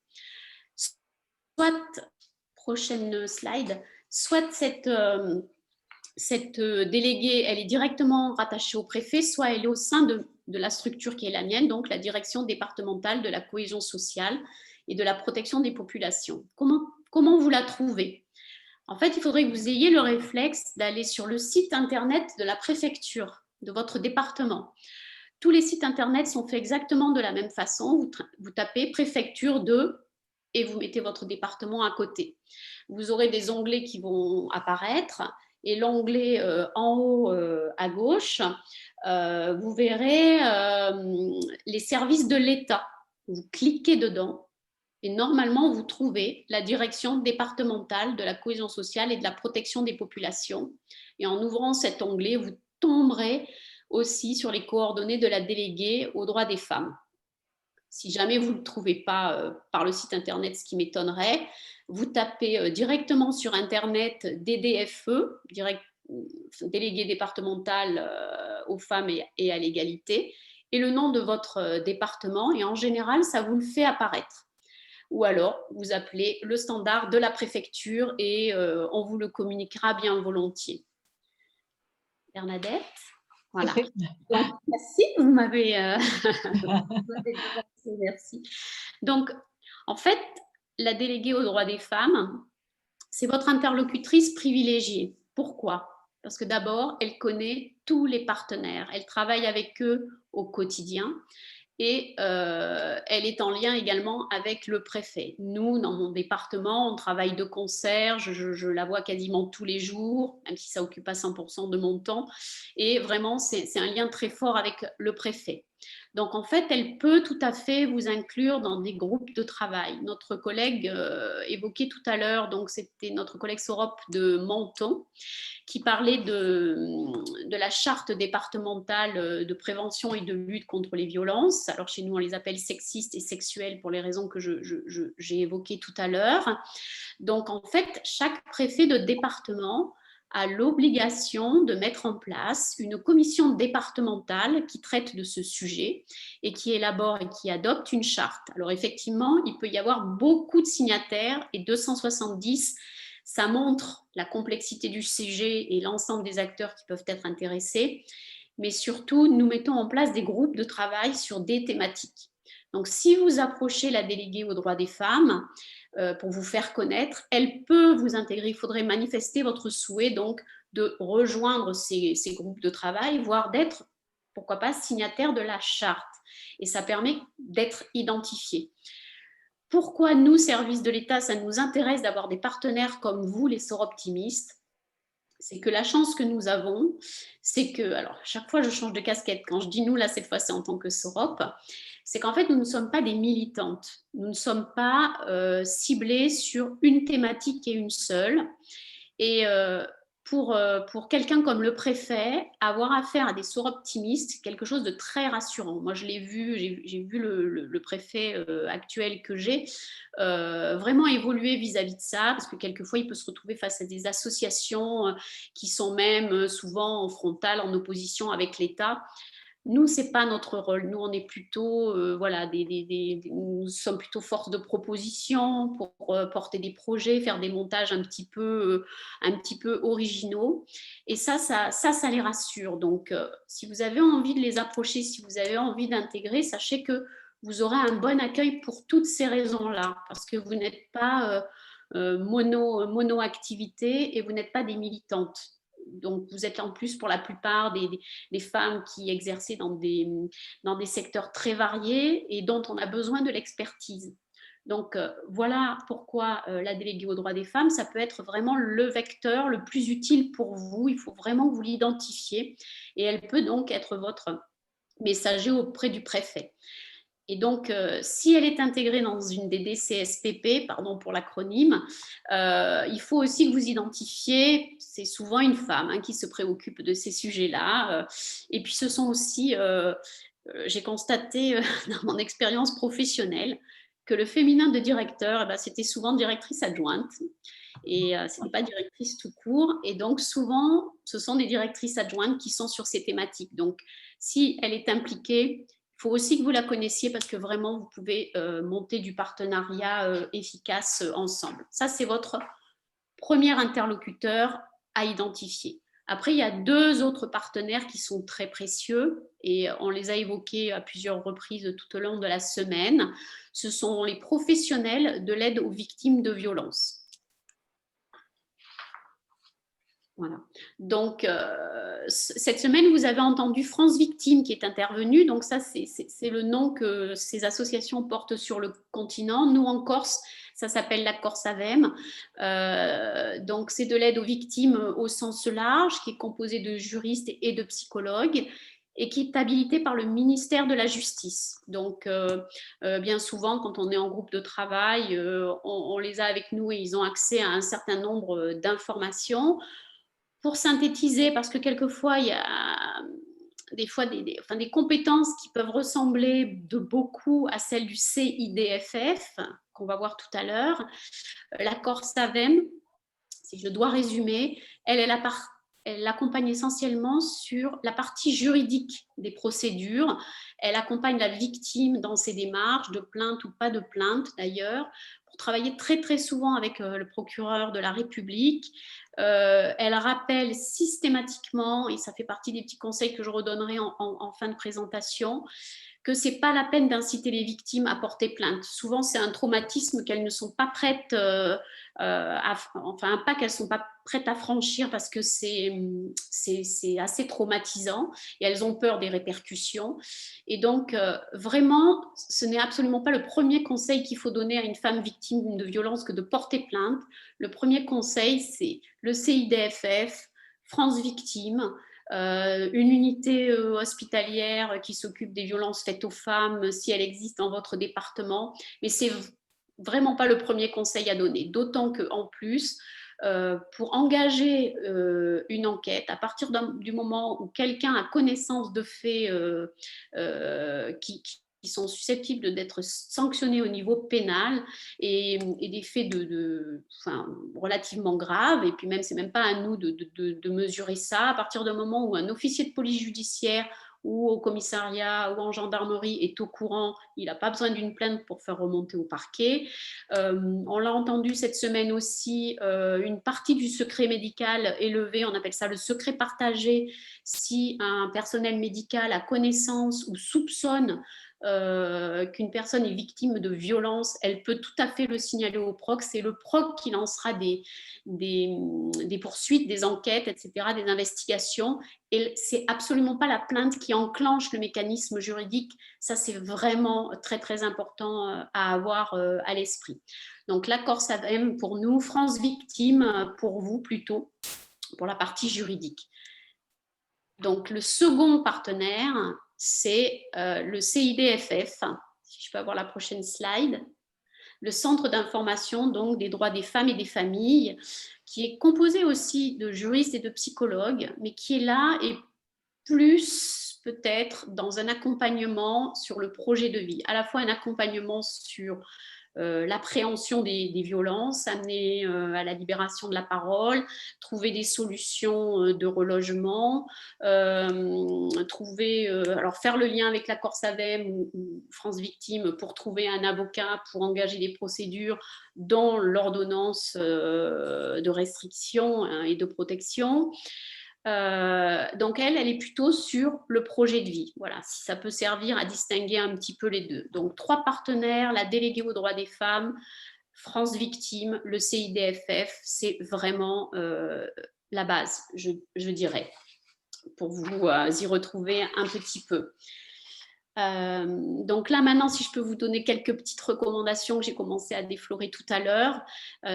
Soit, prochaine slide, soit cette déléguée, elle est directement rattachée au préfet, soit elle est au sein de la structure qui est la mienne, donc la direction départementale de la cohésion sociale et de la protection des populations. Comment vous la trouvez? En fait, il faudrait que vous ayez le réflexe d'aller sur le site internet de la préfecture de votre département. Tous les sites internet sont faits exactement de la même façon. Vous tapez préfecture de et vous mettez votre département à côté. Vous aurez des onglets qui vont apparaître. Et l'onglet en haut à gauche, vous verrez les services de l'État. Vous cliquez dedans et normalement, vous trouvez la direction départementale de la cohésion sociale et de la protection des populations. Et en ouvrant cet onglet, vous tomberez aussi sur les coordonnées de la déléguée aux droits des femmes. Si jamais vous ne le trouvez pas par le site internet, ce qui m'étonnerait, vous tapez directement sur internet DDFE, délégué départemental aux femmes et à l'égalité, et le nom de votre département, et en général, ça vous le fait apparaître. Ou alors, vous appelez le standard de la préfecture et on vous le communiquera bien volontiers. Bernadette? Voilà. Donc, merci, vous m'avez merci. Donc, en fait, la déléguée aux droits des femmes, c'est votre interlocutrice privilégiée. Pourquoi? Parce que d'abord, elle connaît tous les partenaires. Elle travaille avec eux au quotidien. Et elle est en lien également avec le préfet. Nous, dans mon département, on travaille de concert, je la vois quasiment tous les jours, même si ça occupe pas 100% de mon temps. Et vraiment, c'est un lien très fort avec le préfet. Donc, en fait, elle peut tout à fait vous inclure dans des groupes de travail. Notre collègue évoquait tout à l'heure, donc c'était notre collègue SOROP de Menton, qui parlait de la charte départementale de prévention et de lutte contre les violences. Alors, chez nous, on les appelle sexistes et sexuelles pour les raisons que j'ai évoquées tout à l'heure. Donc, en fait, chaque préfet de département a l'obligation de mettre en place une commission départementale qui traite de ce sujet et qui élabore et qui adopte une charte. Alors effectivement, il peut y avoir beaucoup de signataires et 270, ça montre la complexité du sujet et l'ensemble des acteurs qui peuvent être intéressés, mais surtout, nous mettons en place des groupes de travail sur des thématiques. Donc, si vous approchez la déléguée aux droits des femmes, pour vous faire connaître, elle peut vous intégrer. Il faudrait manifester votre souhait donc de rejoindre ces groupes de travail, voire d'être, pourquoi pas, signataire de la charte. Et ça permet d'être identifié. pourquoi nous, services de l'État, ça nous intéresse d'avoir des partenaires comme vous, les soroptimistes? C'est que la chance que nous avons, c'est que, alors chaque fois je change de casquette, quand je dis nous, là cette fois c'est en tant que sorop, c'est qu'en fait nous ne sommes pas des militantes, nous ne sommes pas ciblés sur une thématique et une seule. Et pour quelqu'un comme le préfet, avoir affaire à des soroptimistes, c'est quelque chose de très rassurant. Moi, je l'ai vu, j'ai vu le préfet actuel que j'ai vraiment évoluer vis-à-vis de ça, parce que quelquefois, il peut se retrouver face à des associations qui sont même souvent en frontale, en opposition avec l'État. Nous, ce n'est pas notre rôle. Nous, on est plutôt, voilà, nous sommes plutôt force de proposition pour porter des projets, faire des montages un petit peu originaux. Et ça les rassure. Donc, si vous avez envie de les approcher, si vous avez envie d'intégrer, sachez que vous aurez un bon accueil pour toutes ces raisons-là, parce que vous n'êtes pas mono-activité et vous n'êtes pas des militantes. Donc, vous êtes en plus pour la plupart des femmes qui exerçaient dans des secteurs très variés et dont on a besoin de l'expertise. Donc, voilà pourquoi la déléguée aux droits des femmes, ça peut être vraiment le vecteur le plus utile pour vous. Il faut vraiment que vous l'identifiez et elle peut donc être votre messager auprès du préfet. Et donc, si elle est intégrée dans une des DCSPP, pardon pour l'acronyme, il faut aussi que vous identifiez, c'est souvent une femme qui se préoccupe de ces sujets-là. Et puis, ce sont aussi, j'ai constaté dans mon expérience professionnelle, que le féminin de directeur, c'était souvent directrice adjointe. Et ce n'est pas directrice tout court. Et donc, souvent, ce sont des directrices adjointes qui sont sur ces thématiques. Donc, si elle est impliquée, il faut aussi que vous la connaissiez parce que vraiment, vous pouvez monter du partenariat efficace ensemble. Ça, c'est votre premier interlocuteur à identifier. Après, il y a 2 autres partenaires qui sont très précieux et on les a évoqués à plusieurs reprises tout au long de la semaine. Ce sont les professionnels de l'aide aux victimes de violences. Voilà. Donc, cette semaine, vous avez entendu France Victime qui est intervenue. Donc, ça, c'est le nom que ces associations portent sur le continent. Nous, en Corse, ça s'appelle la Corse AVEM. Donc, c'est de l'aide aux victimes au sens large, qui est composé de juristes et de psychologues et qui est habilité par le ministère de la Justice. Donc, bien souvent, quand on est en groupe de travail, on les a avec nous et ils ont accès à un certain nombre d'informations. Pour synthétiser, parce que quelquefois, il y a des compétences qui peuvent ressembler de beaucoup à celles du CIDFF, qu'on va voir tout à l'heure. La Corse AVEM, si je dois résumer, elle accompagne essentiellement sur la partie juridique des procédures. Elle accompagne la victime dans ses démarches, de plainte ou pas de plainte d'ailleurs, pour travailler très très souvent avec le procureur de la République. Elle rappelle systématiquement, et ça fait partie des petits conseils que je redonnerai en fin de présentation, que ce n'est pas la peine d'inciter les victimes à porter plainte. Souvent, c'est un traumatisme qu'elles ne sont pas prêtes un pas qu'elles ne sont pas prêtes à franchir parce que c'est assez traumatisant et elles ont peur des répercussions. Et donc, vraiment, ce n'est absolument pas le premier conseil qu'il faut donner à une femme victime de violence que de porter plainte. Le premier conseil, c'est le CIDFF, France Victime, une unité hospitalière qui s'occupe des violences faites aux femmes, si elle existe dans votre département. Mais c'est vraiment pas le premier conseil à donner, d'autant qu'en plus, pour engager une enquête, à partir du moment où quelqu'un a connaissance de faits qui sont susceptibles d'être sanctionnés au niveau pénal et des faits relativement graves, et puis même, c'est même pas à nous de mesurer ça, à partir du moment où un officier de police judiciaire ou au commissariat ou en gendarmerie est au courant, il n'a pas besoin d'une plainte pour faire remonter au parquet. On l'a entendu cette semaine aussi, une partie du secret médical est levée, on appelle ça le secret partagé, si un personnel médical a connaissance ou soupçonne qu'une personne est victime de violence, elle peut tout à fait le signaler au PROC. C'est le PROC qui lancera des poursuites, des enquêtes, etc., des investigations. Et c'est absolument pas la plainte qui enclenche le mécanisme juridique. Ça, c'est vraiment très, très important à avoir à l'esprit. Donc, l'accord SAVEM pour nous, France Victime pour vous plutôt, pour la partie juridique. Donc, le second partenaire, c'est le CIDFF. Si je peux avoir la prochaine slide. Le Centre d'information donc des droits des femmes et des familles, qui est composé aussi de juristes et de psychologues, mais qui est là et plus peut-être dans un accompagnement sur le projet de vie, à la fois un accompagnement sur l'appréhension des violences, amener à la libération de la parole, trouver des solutions de relogement, alors faire le lien avec l'accord SAVEM ou France Victime pour trouver un avocat pour engager des procédures dans l'ordonnance de restriction et de protection. Donc elle est plutôt sur le projet de vie. Voilà, si ça peut servir à distinguer un petit peu les deux. Donc 3 partenaires, la déléguée aux droits des femmes, France Victime, le CIDFF, c'est vraiment la base, je dirais, pour vous y retrouver un petit peu. Donc là maintenant, si je peux vous donner quelques petites recommandations que j'ai commencé à déflorer tout à l'heure,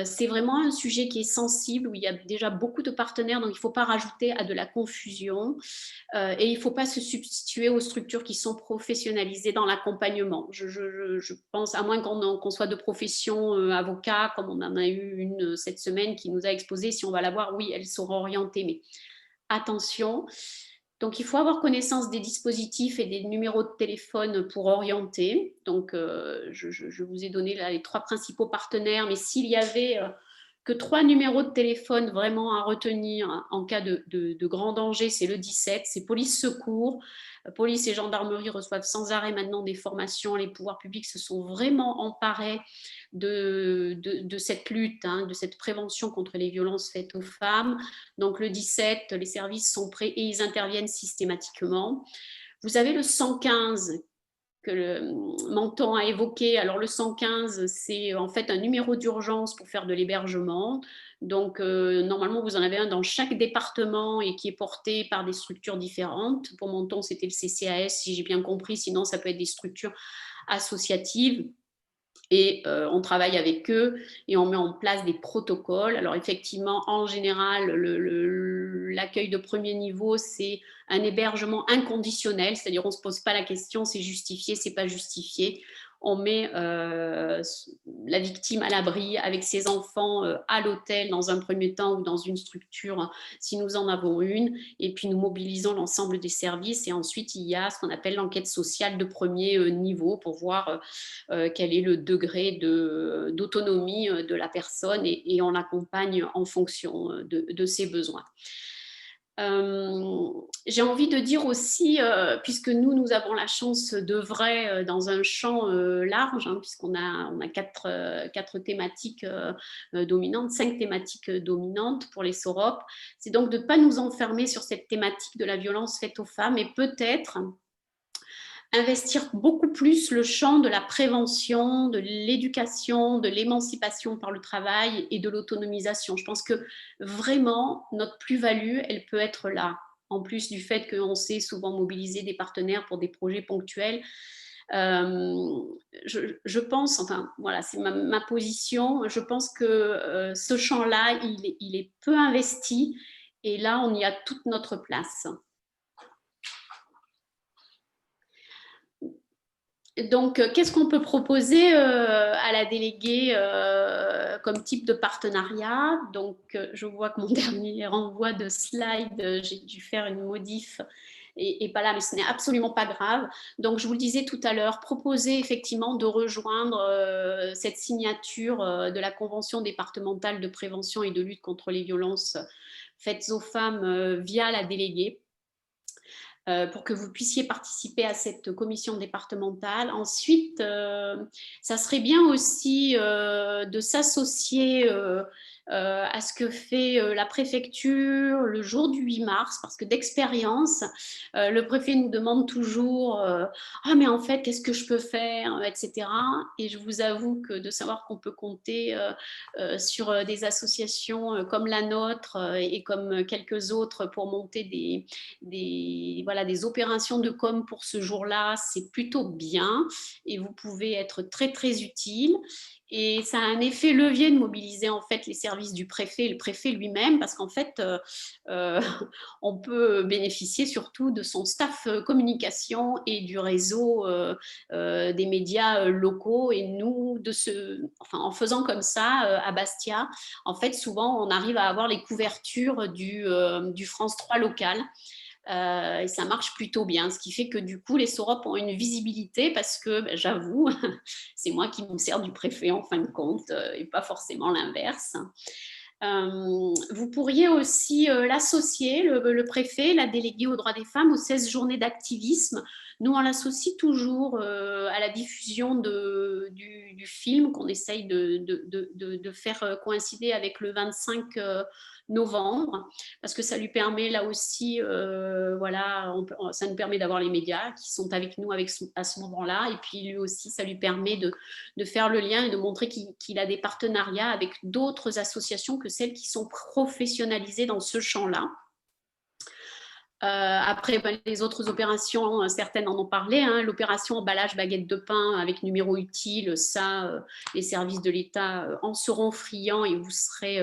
c'est vraiment un sujet qui est sensible, où il y a déjà beaucoup de partenaires, donc il ne faut pas rajouter à de la confusion et il ne faut pas se substituer aux structures qui sont professionnalisées dans l'accompagnement. Je pense, à moins qu'on soit de profession avocat, comme on en a eu une cette semaine qui nous a exposé, si on va la voir, oui, elle sera orientée, mais attention. Donc, il faut avoir connaissance des dispositifs et des numéros de téléphone pour orienter. Donc, je vous ai donné là les 3 principaux partenaires, mais s'il y avait que 3 numéros de téléphone vraiment à retenir en cas de grand danger, c'est le 17, c'est police secours. Police et gendarmerie reçoivent sans arrêt maintenant des formations. Les pouvoirs publics se sont vraiment emparés de cette lutte, de cette prévention contre les violences faites aux femmes. Donc le 17, les services sont prêts et ils interviennent systématiquement. Vous avez le 115 que le Menton a évoqué. Alors le 115, c'est en fait un numéro d'urgence pour faire de l'hébergement. Donc normalement, vous en avez un dans chaque département et qui est porté par des structures différentes. Pour Menton, c'était le CCAS, si j'ai bien compris. Sinon, ça peut être des structures associatives. Et on travaille avec eux et on met en place des protocoles. Alors effectivement, en général, l'accueil de premier niveau, c'est un hébergement inconditionnel, c'est-à-dire on ne se pose pas la question, c'est justifié, c'est pas justifié. On met la victime à l'abri avec ses enfants à l'hôtel dans un premier temps ou dans une structure si nous en avons une, et puis nous mobilisons l'ensemble des services et ensuite il y a ce qu'on appelle l'enquête sociale de premier niveau pour voir quel est le degré d'autonomie de la personne et on l'accompagne en fonction de ses besoins. J'ai envie de dire aussi, puisque nous avons la chance d'œuvrer dans un champ large, puisqu'on a 4 thématiques dominantes, 5 thématiques dominantes pour les SOROP, c'est donc de ne pas nous enfermer sur cette thématique de la violence faite aux femmes et peut-être investir beaucoup plus le champ de la prévention, de l'éducation, de l'émancipation par le travail et de l'autonomisation. Je pense que vraiment, notre plus-value, elle peut être là. En plus du fait qu'on sait souvent mobiliser des partenaires pour des projets ponctuels, je pense, enfin voilà, c'est ma position, je pense que ce champ-là, il est peu investi et là, on y a toute notre place. Donc, qu'est-ce qu'on peut proposer à la déléguée comme type de partenariat? Donc, je vois que mon dernier renvoi de slide, j'ai dû faire une modif et pas là, mais ce n'est absolument pas grave. Donc, je vous le disais tout à l'heure, proposer effectivement de rejoindre cette signature de la Convention départementale de prévention et de lutte contre les violences faites aux femmes via la déléguée. Pour que vous puissiez participer à cette commission départementale. Ensuite, ça serait bien aussi de s'associer à ce que fait la préfecture le jour du 8 mars, parce que d'expérience, le préfet nous demande toujours ah mais en fait qu'est-ce que je peux faire, etc. Et je vous avoue que de savoir qu'on peut compter sur des associations comme la nôtre et comme quelques autres pour monter des opérations de com pour ce jour-là, c'est plutôt bien et vous pouvez être très très utile. Et ça a un effet levier de mobiliser en fait les services du préfet, le préfet lui-même, parce qu'en fait, on peut bénéficier surtout de son staff communication et du réseau des médias locaux. Et nous, en faisant comme ça à Bastia, en fait, souvent, on arrive à avoir les couvertures du France 3 local. Et ça marche plutôt bien, ce qui fait que du coup les SOROP ont une visibilité parce que j'avoue, c'est moi qui me sers du préfet en fin de compte et pas forcément l'inverse. Vous pourriez aussi l'associer, le préfet, la déléguée aux droits des femmes, aux 16 journées d'activisme. Nous, on l'associe toujours à la diffusion du film qu'on essaye de faire coïncider avec le 25 novembre, parce que ça lui permet là aussi, ça nous permet d'avoir les médias qui sont avec nous à ce moment-là, et puis lui aussi, ça lui permet de faire le lien et de montrer qu'il a des partenariats avec d'autres associations que celles qui sont professionnalisées dans ce champ-là. Après, les autres opérations, certaines en ont parlé, hein, l'opération emballage baguette de pain avec numéro utile, ça, les services de l'État en seront friands et vous serez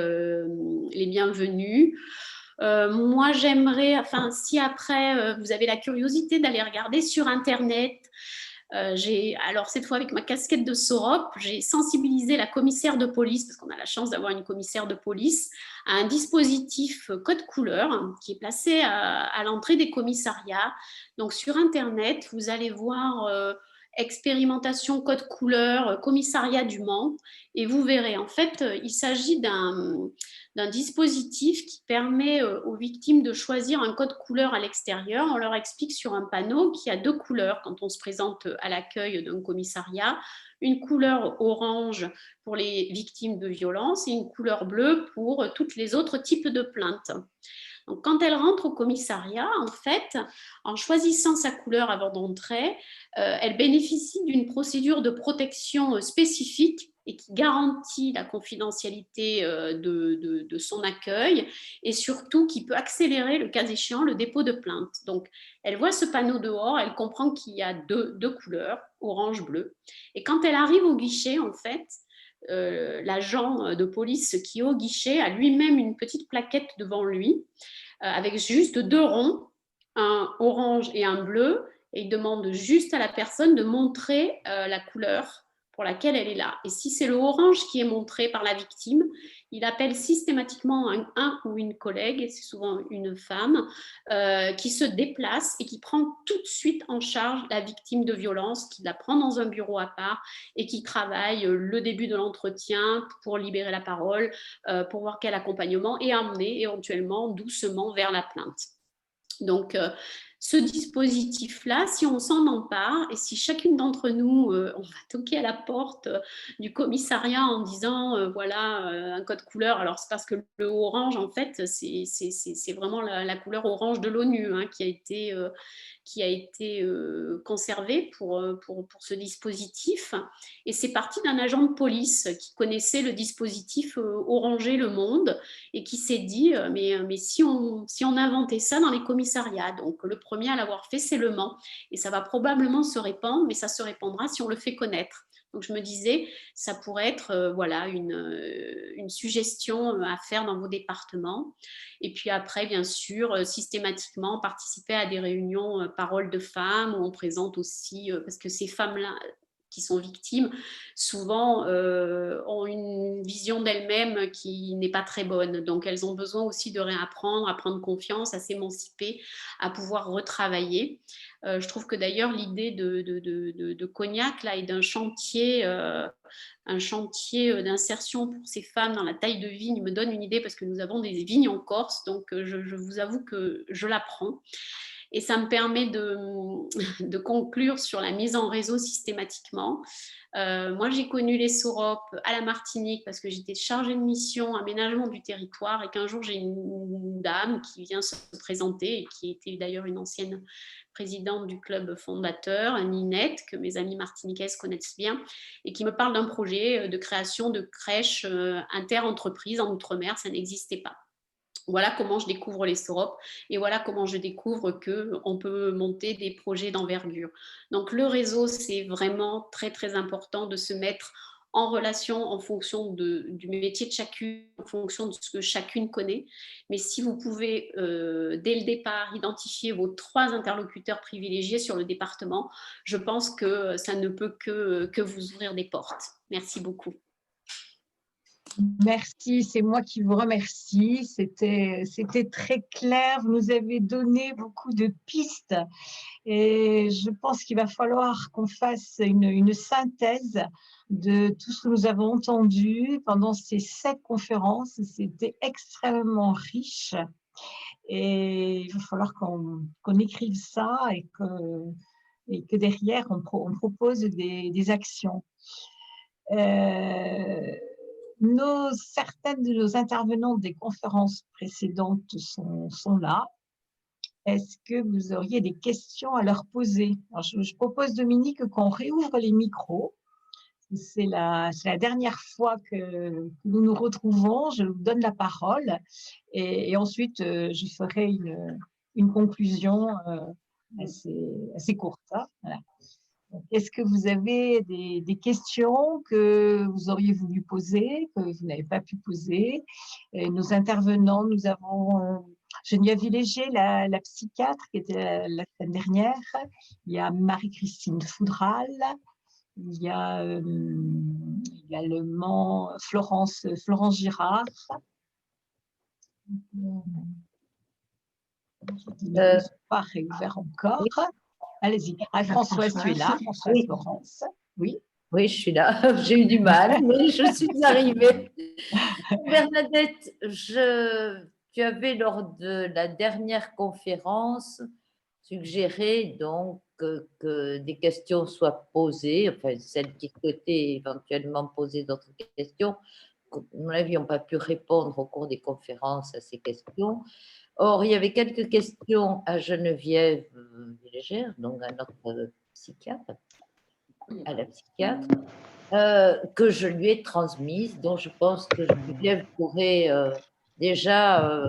les bienvenus. Moi, j'aimerais, si après, vous avez la curiosité d'aller regarder sur Internet, alors cette fois avec ma casquette de SOROP, j'ai sensibilisé la commissaire de police, parce qu'on a la chance d'avoir une commissaire de police, à un dispositif code couleur qui est placé à l'entrée des commissariats. Donc sur Internet, vous allez voir expérimentation code couleur, commissariat du Mans, et vous verrez, en fait, il s'agit d'un dispositif qui permet aux victimes de choisir un code couleur à l'extérieur. On leur explique sur un panneau qu'il y a 2 couleurs quand on se présente à l'accueil d'un commissariat, une couleur orange pour les victimes de violences et une couleur bleue pour tous les autres types de plaintes. Donc, quand elle rentre au commissariat, en fait, en choisissant sa couleur avant d'entrer, elle bénéficie d'une procédure de protection spécifique et qui garantit la confidentialité de son accueil et surtout qui peut accélérer, le cas échéant, le dépôt de plainte. Donc, elle voit ce panneau dehors, elle comprend qu'il y a deux couleurs, orange, bleu. Et quand elle arrive au guichet, en fait, l'agent de police qui est au guichet a lui-même une petite plaquette devant lui avec juste 2 ronds, un orange et un bleu, et il demande juste à la personne de montrer la couleur pour laquelle elle est là. Et si c'est le orange qui est montré par la victime, il appelle systématiquement un ou une collègue, et c'est souvent une femme, qui se déplace et qui prend tout de suite en charge la victime de violence, qui la prend dans un bureau à part et qui travaille le début de l'entretien pour libérer la parole, pour voir quel accompagnement et emmener éventuellement doucement vers la plainte. Donc, ce dispositif-là, si on s'en empare et si chacune d'entre nous, on va toquer à la porte du commissariat en disant voilà un code couleur, alors c'est parce que le orange, en fait, c'est vraiment la couleur orange de l'ONU hein, qui a été conservée pour ce dispositif. Et c'est parti d'un agent de police qui connaissait le dispositif Oranger le Monde et qui s'est dit mais si on inventait ça dans les commissariats. Donc le premier à l'avoir fait, c'est Le Mans. Et ça va probablement se répandre, mais ça se répandra si on le fait connaître. Donc je me disais, ça pourrait être voilà, une suggestion à faire dans vos départements. Et puis après, bien sûr, systématiquement participer à des réunions paroles de femmes où on présente aussi, parce que ces femmes-là qui sont victimes, souvent ont une vision d'elles-mêmes qui n'est pas très bonne. Donc, elles ont besoin aussi de réapprendre, à prendre confiance, à s'émanciper, à pouvoir retravailler. Je trouve que d'ailleurs, l'idée de Cognac là, et d'un chantier d'insertion pour ces femmes dans la taille de vigne me donne une idée parce que nous avons des vignes en Corse, donc je vous avoue que je la prends. Et ça me permet de conclure sur la mise en réseau systématiquement. Moi, j'ai connu les SOROP à la Martinique parce que j'étais chargée de mission aménagement du territoire et qu'un jour, j'ai une dame qui vient se présenter et qui était d'ailleurs une ancienne présidente du club fondateur, Ninette, que mes amis martiniquaises connaissent bien, et qui me parle d'un projet de création de crèches inter-entreprises en Outre-mer. Ça n'existait pas. Voilà comment je découvre les SOROP et voilà comment je découvre qu'on peut monter des projets d'envergure. Donc le réseau, c'est vraiment très très important de se mettre en relation en fonction du métier de chacune, en fonction de ce que chacune connaît. Mais si vous pouvez, dès le départ, identifier vos 3 interlocuteurs privilégiés sur le département, je pense que ça ne peut que vous ouvrir des portes. Merci beaucoup. Merci, c'est moi qui vous remercie. C'était très clair. Vous nous avez donné beaucoup de pistes et je pense qu'il va falloir qu'on fasse une synthèse de tout ce que nous avons entendu pendant ces 7 conférences. C'était extrêmement riche et il va falloir qu'on écrive ça et que derrière, on propose des actions. Certaines de nos intervenantes des conférences précédentes sont là. Est-ce que vous auriez des questions à leur poser? Alors, je propose, Dominique, qu'on réouvre les micros. C'est la dernière fois que nous nous retrouvons. Je vous donne la parole et ensuite, je ferai une conclusion assez courte. Hein, voilà. Est-ce que vous avez des questions que vous auriez voulu poser, que vous n'avez pas pu poser? Nos intervenants, nous avons Geneviève Villéger, la psychiatre, qui était la semaine dernière. Il y a Marie-Christine Foudral. Il y a également Florence Girard. Ils ne sont pas réouverts encore. Oui. Allez-y. Ah, Françoise, tu es là. Françoise, oui. Florence. Oui. Oui, je suis là. J'ai eu du mal, mais je suis arrivée. Bernadette, tu avais, lors de la dernière conférence, suggéré donc que des questions soient posées, enfin celles qui souhaitaient éventuellement poser d'autres questions. À mon avis, n'ont pas pu répondre au cours des conférences à ces questions. Or, il y avait quelques questions à Geneviève Villéger, donc à notre psychiatre, à la psychiatre, que je lui ai transmises, donc je pense que Geneviève pourrait déjà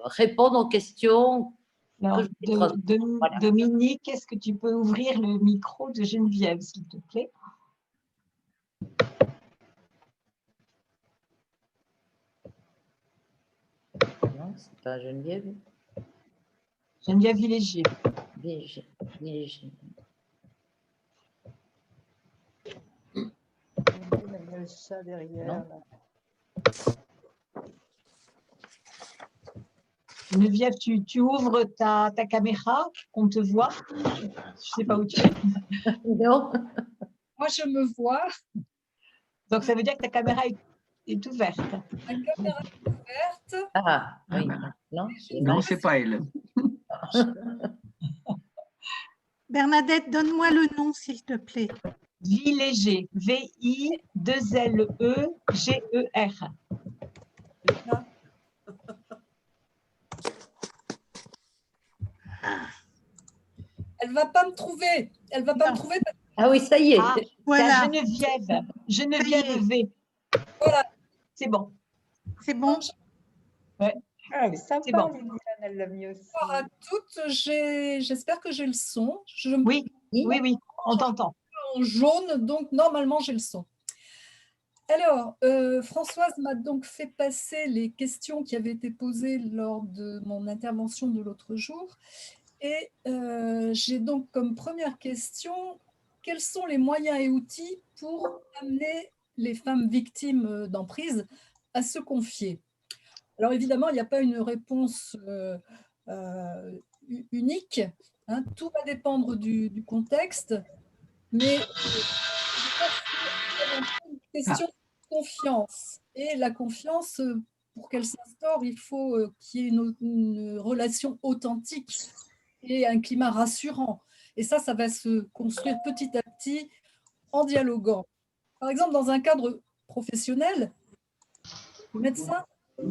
répondre aux questions. Alors, voilà. Dominique, est-ce que tu peux ouvrir le micro de Geneviève, s'il te plaît? Non, c'est pas Geneviève. Geneviève Villéger. Villéger. Le chat derrière. Geneviève, tu ouvres ta caméra, on te voit. Je ne sais pas où tu es. Non. Moi, je me vois. Donc, ça veut dire que ta caméra est ouverte. La caméra est ouverte. Ah, oui. Non, ce n'est pas elle. Bernadette, donne-moi le nom, s'il te plaît. Villéger, V-I-2-L-E-G-E-R. Elle ne va pas me trouver. Elle ne va pas me trouver. Ah oui, ça y est. Ah, voilà. Geneviève V. Voilà. C'est bon. C'est bon. Ouais. Ah, mais ça c'est va, bon. elle l'a mis aussi. Bonjour à toutes. J'espère que j'ai le son. Oui, on t'entend. En jaune, donc normalement j'ai le son. Alors, Françoise m'a donc fait passer les questions qui avaient été posées lors de mon intervention de l'autre jour. Et j'ai donc comme première question, quels sont les moyens et outils pour amener les femmes victimes d'emprise à se confier? Alors évidemment, il n'y a pas une réponse unique, hein, tout va dépendre du contexte, mais une question de confiance. Et la confiance, pour qu'elle s'instaure, il faut qu'il y ait une relation authentique et un climat rassurant. Et ça va se construire petit à petit en dialoguant. Par exemple, dans un cadre professionnel, le médecin, à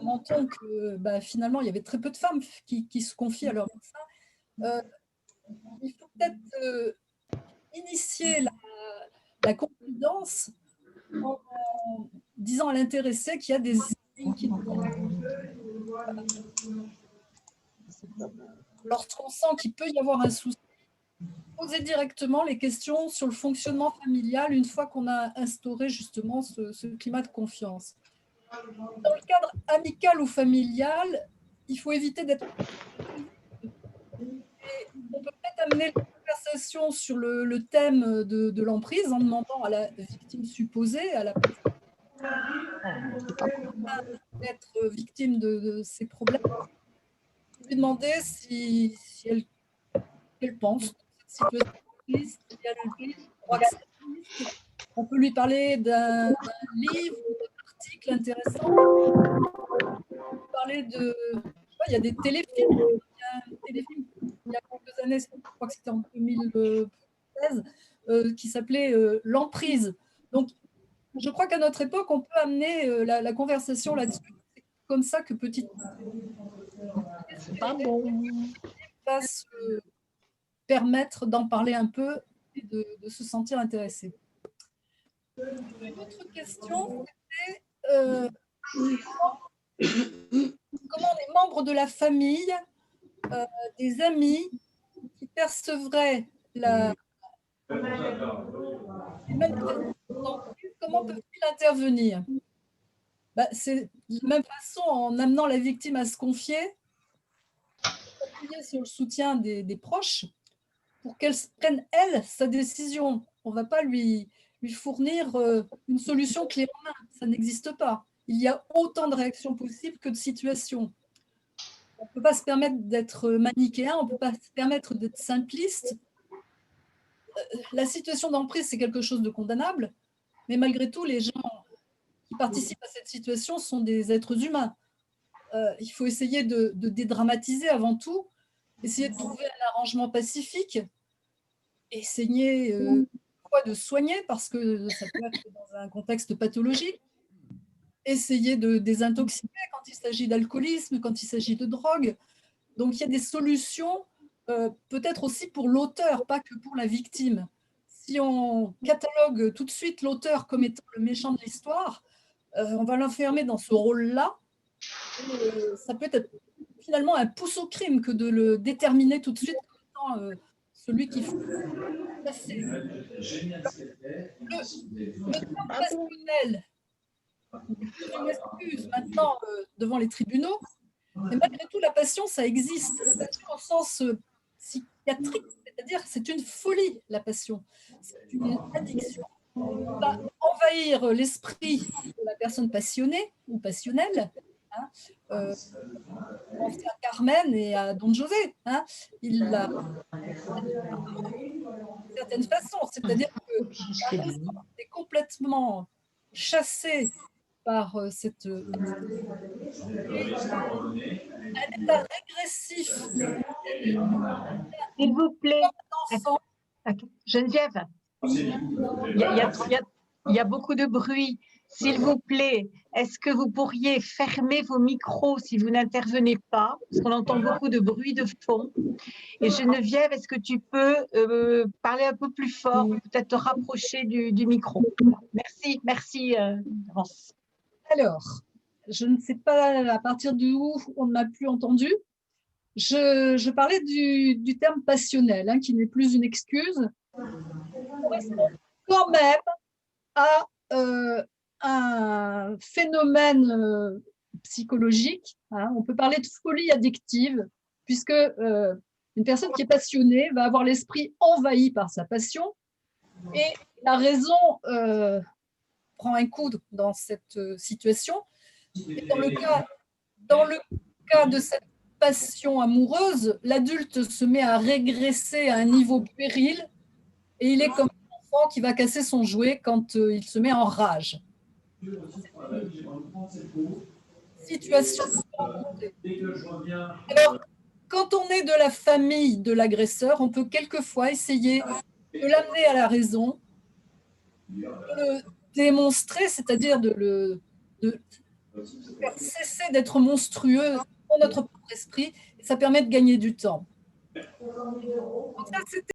Menton, que finalement, il y avait très peu de femmes qui se confient à leur médecin. Il faut peut-être initier la confidence en disant à l'intéressé qu'il y a des signes qui lorsqu'on sent qu'il peut y avoir un souci, poser directement les questions sur le fonctionnement familial une fois qu'on a instauré justement ce climat de confiance. Dans le cadre amical ou familial, il faut éviter d'être... On peut peut-être amener la conversation sur le thème de l'emprise en demandant à la victime supposée, à la personne d'être victime de ces problèmes, lui demander si elle pense de cette situation, si elle croit que ça existe. On peut lui parler d'un livre, d'un article intéressant. On peut parler de... il y a des téléfilms. Il y a un téléfilm il y a quelques années, je crois que c'était en 2016, qui s'appelait L'emprise. Donc, je crois qu'à notre époque, on peut amener la conversation là-dessus. C'est comme ça que petit va se permettre d'en parler un peu et de se sentir intéressé. Une autre question, c'était comment les membres de la famille, des amis qui percevraient les mêmes comment peuvent-ils intervenir? C'est de la même façon en amenant la victime à se confier, appuyer sur le soutien des proches pour qu'elle prenne, elle, sa décision. On ne va pas lui fournir une solution clé en main. Ça n'existe pas. Il y a autant de réactions possibles que de situations. On ne peut pas se permettre d'être manichéen, on ne peut pas se permettre d'être simpliste. La situation d'emprise, c'est quelque chose de condamnable, mais malgré tout, les gens qui participent à cette situation sont des êtres humains. Il faut essayer de dédramatiser avant tout, essayer de trouver un arrangement pacifique, essayer de soigner parce que ça peut être dans un contexte pathologique, essayer de désintoxiquer quand il s'agit d'alcoolisme, quand il s'agit de drogue. Donc, il y a des solutions peut-être aussi pour l'auteur, pas que pour la victime. Si on catalogue tout de suite l'auteur comme étant le méchant de l'histoire, on va l'enfermer dans ce rôle-là. Ça peut être finalement un pouce au crime que de le déterminer tout de suite comme étant celui qui faut passer. Le terme passionnel, une excuse maintenant devant les tribunaux, mais malgré tout, la passion, ça existe. La passion au sens psychiatrique, c'est-à-dire c'est une folie, la passion. C'est une addiction. On va envahir l'esprit de la personne passionnée ou passionnelle. Hein, pense à Carmen et à Don José. Hein, il l'a d'une certaine façon, c'est-à-dire que est complètement chassé par cette un état régressif. S'il vous plaît, Geneviève, il y a beaucoup de bruit. S'il vous plaît, est-ce que vous pourriez fermer vos micros si vous n'intervenez pas? Parce qu'on entend beaucoup de bruit de fond. Et Geneviève, est-ce que tu peux parler un peu plus fort, peut-être te rapprocher du micro? Merci, Rance. Alors, je ne sais pas à partir d'où on ne m'a plus entendu. Je parlais du terme passionnel, hein, qui n'est plus une excuse, correspond quand même à un phénomène psychologique. Hein. On peut parler de folie addictive, puisque une personne qui est passionnée va avoir l'esprit envahi par sa passion, et la raison prend un coup dans cette situation. Et dans le cas de cette passion amoureuse, l'adulte se met à régresser à un niveau puéril et il est comme un enfant qui va casser son jouet quand il se met en rage. Situation. Alors, quand on est de la famille de l'agresseur, on peut quelquefois essayer de l'amener à la raison, de le démontrer, c'est-à-dire de faire cesser d'être monstrueux dans notre propre esprit, et ça permet de gagner du temps. Donc ça, c'était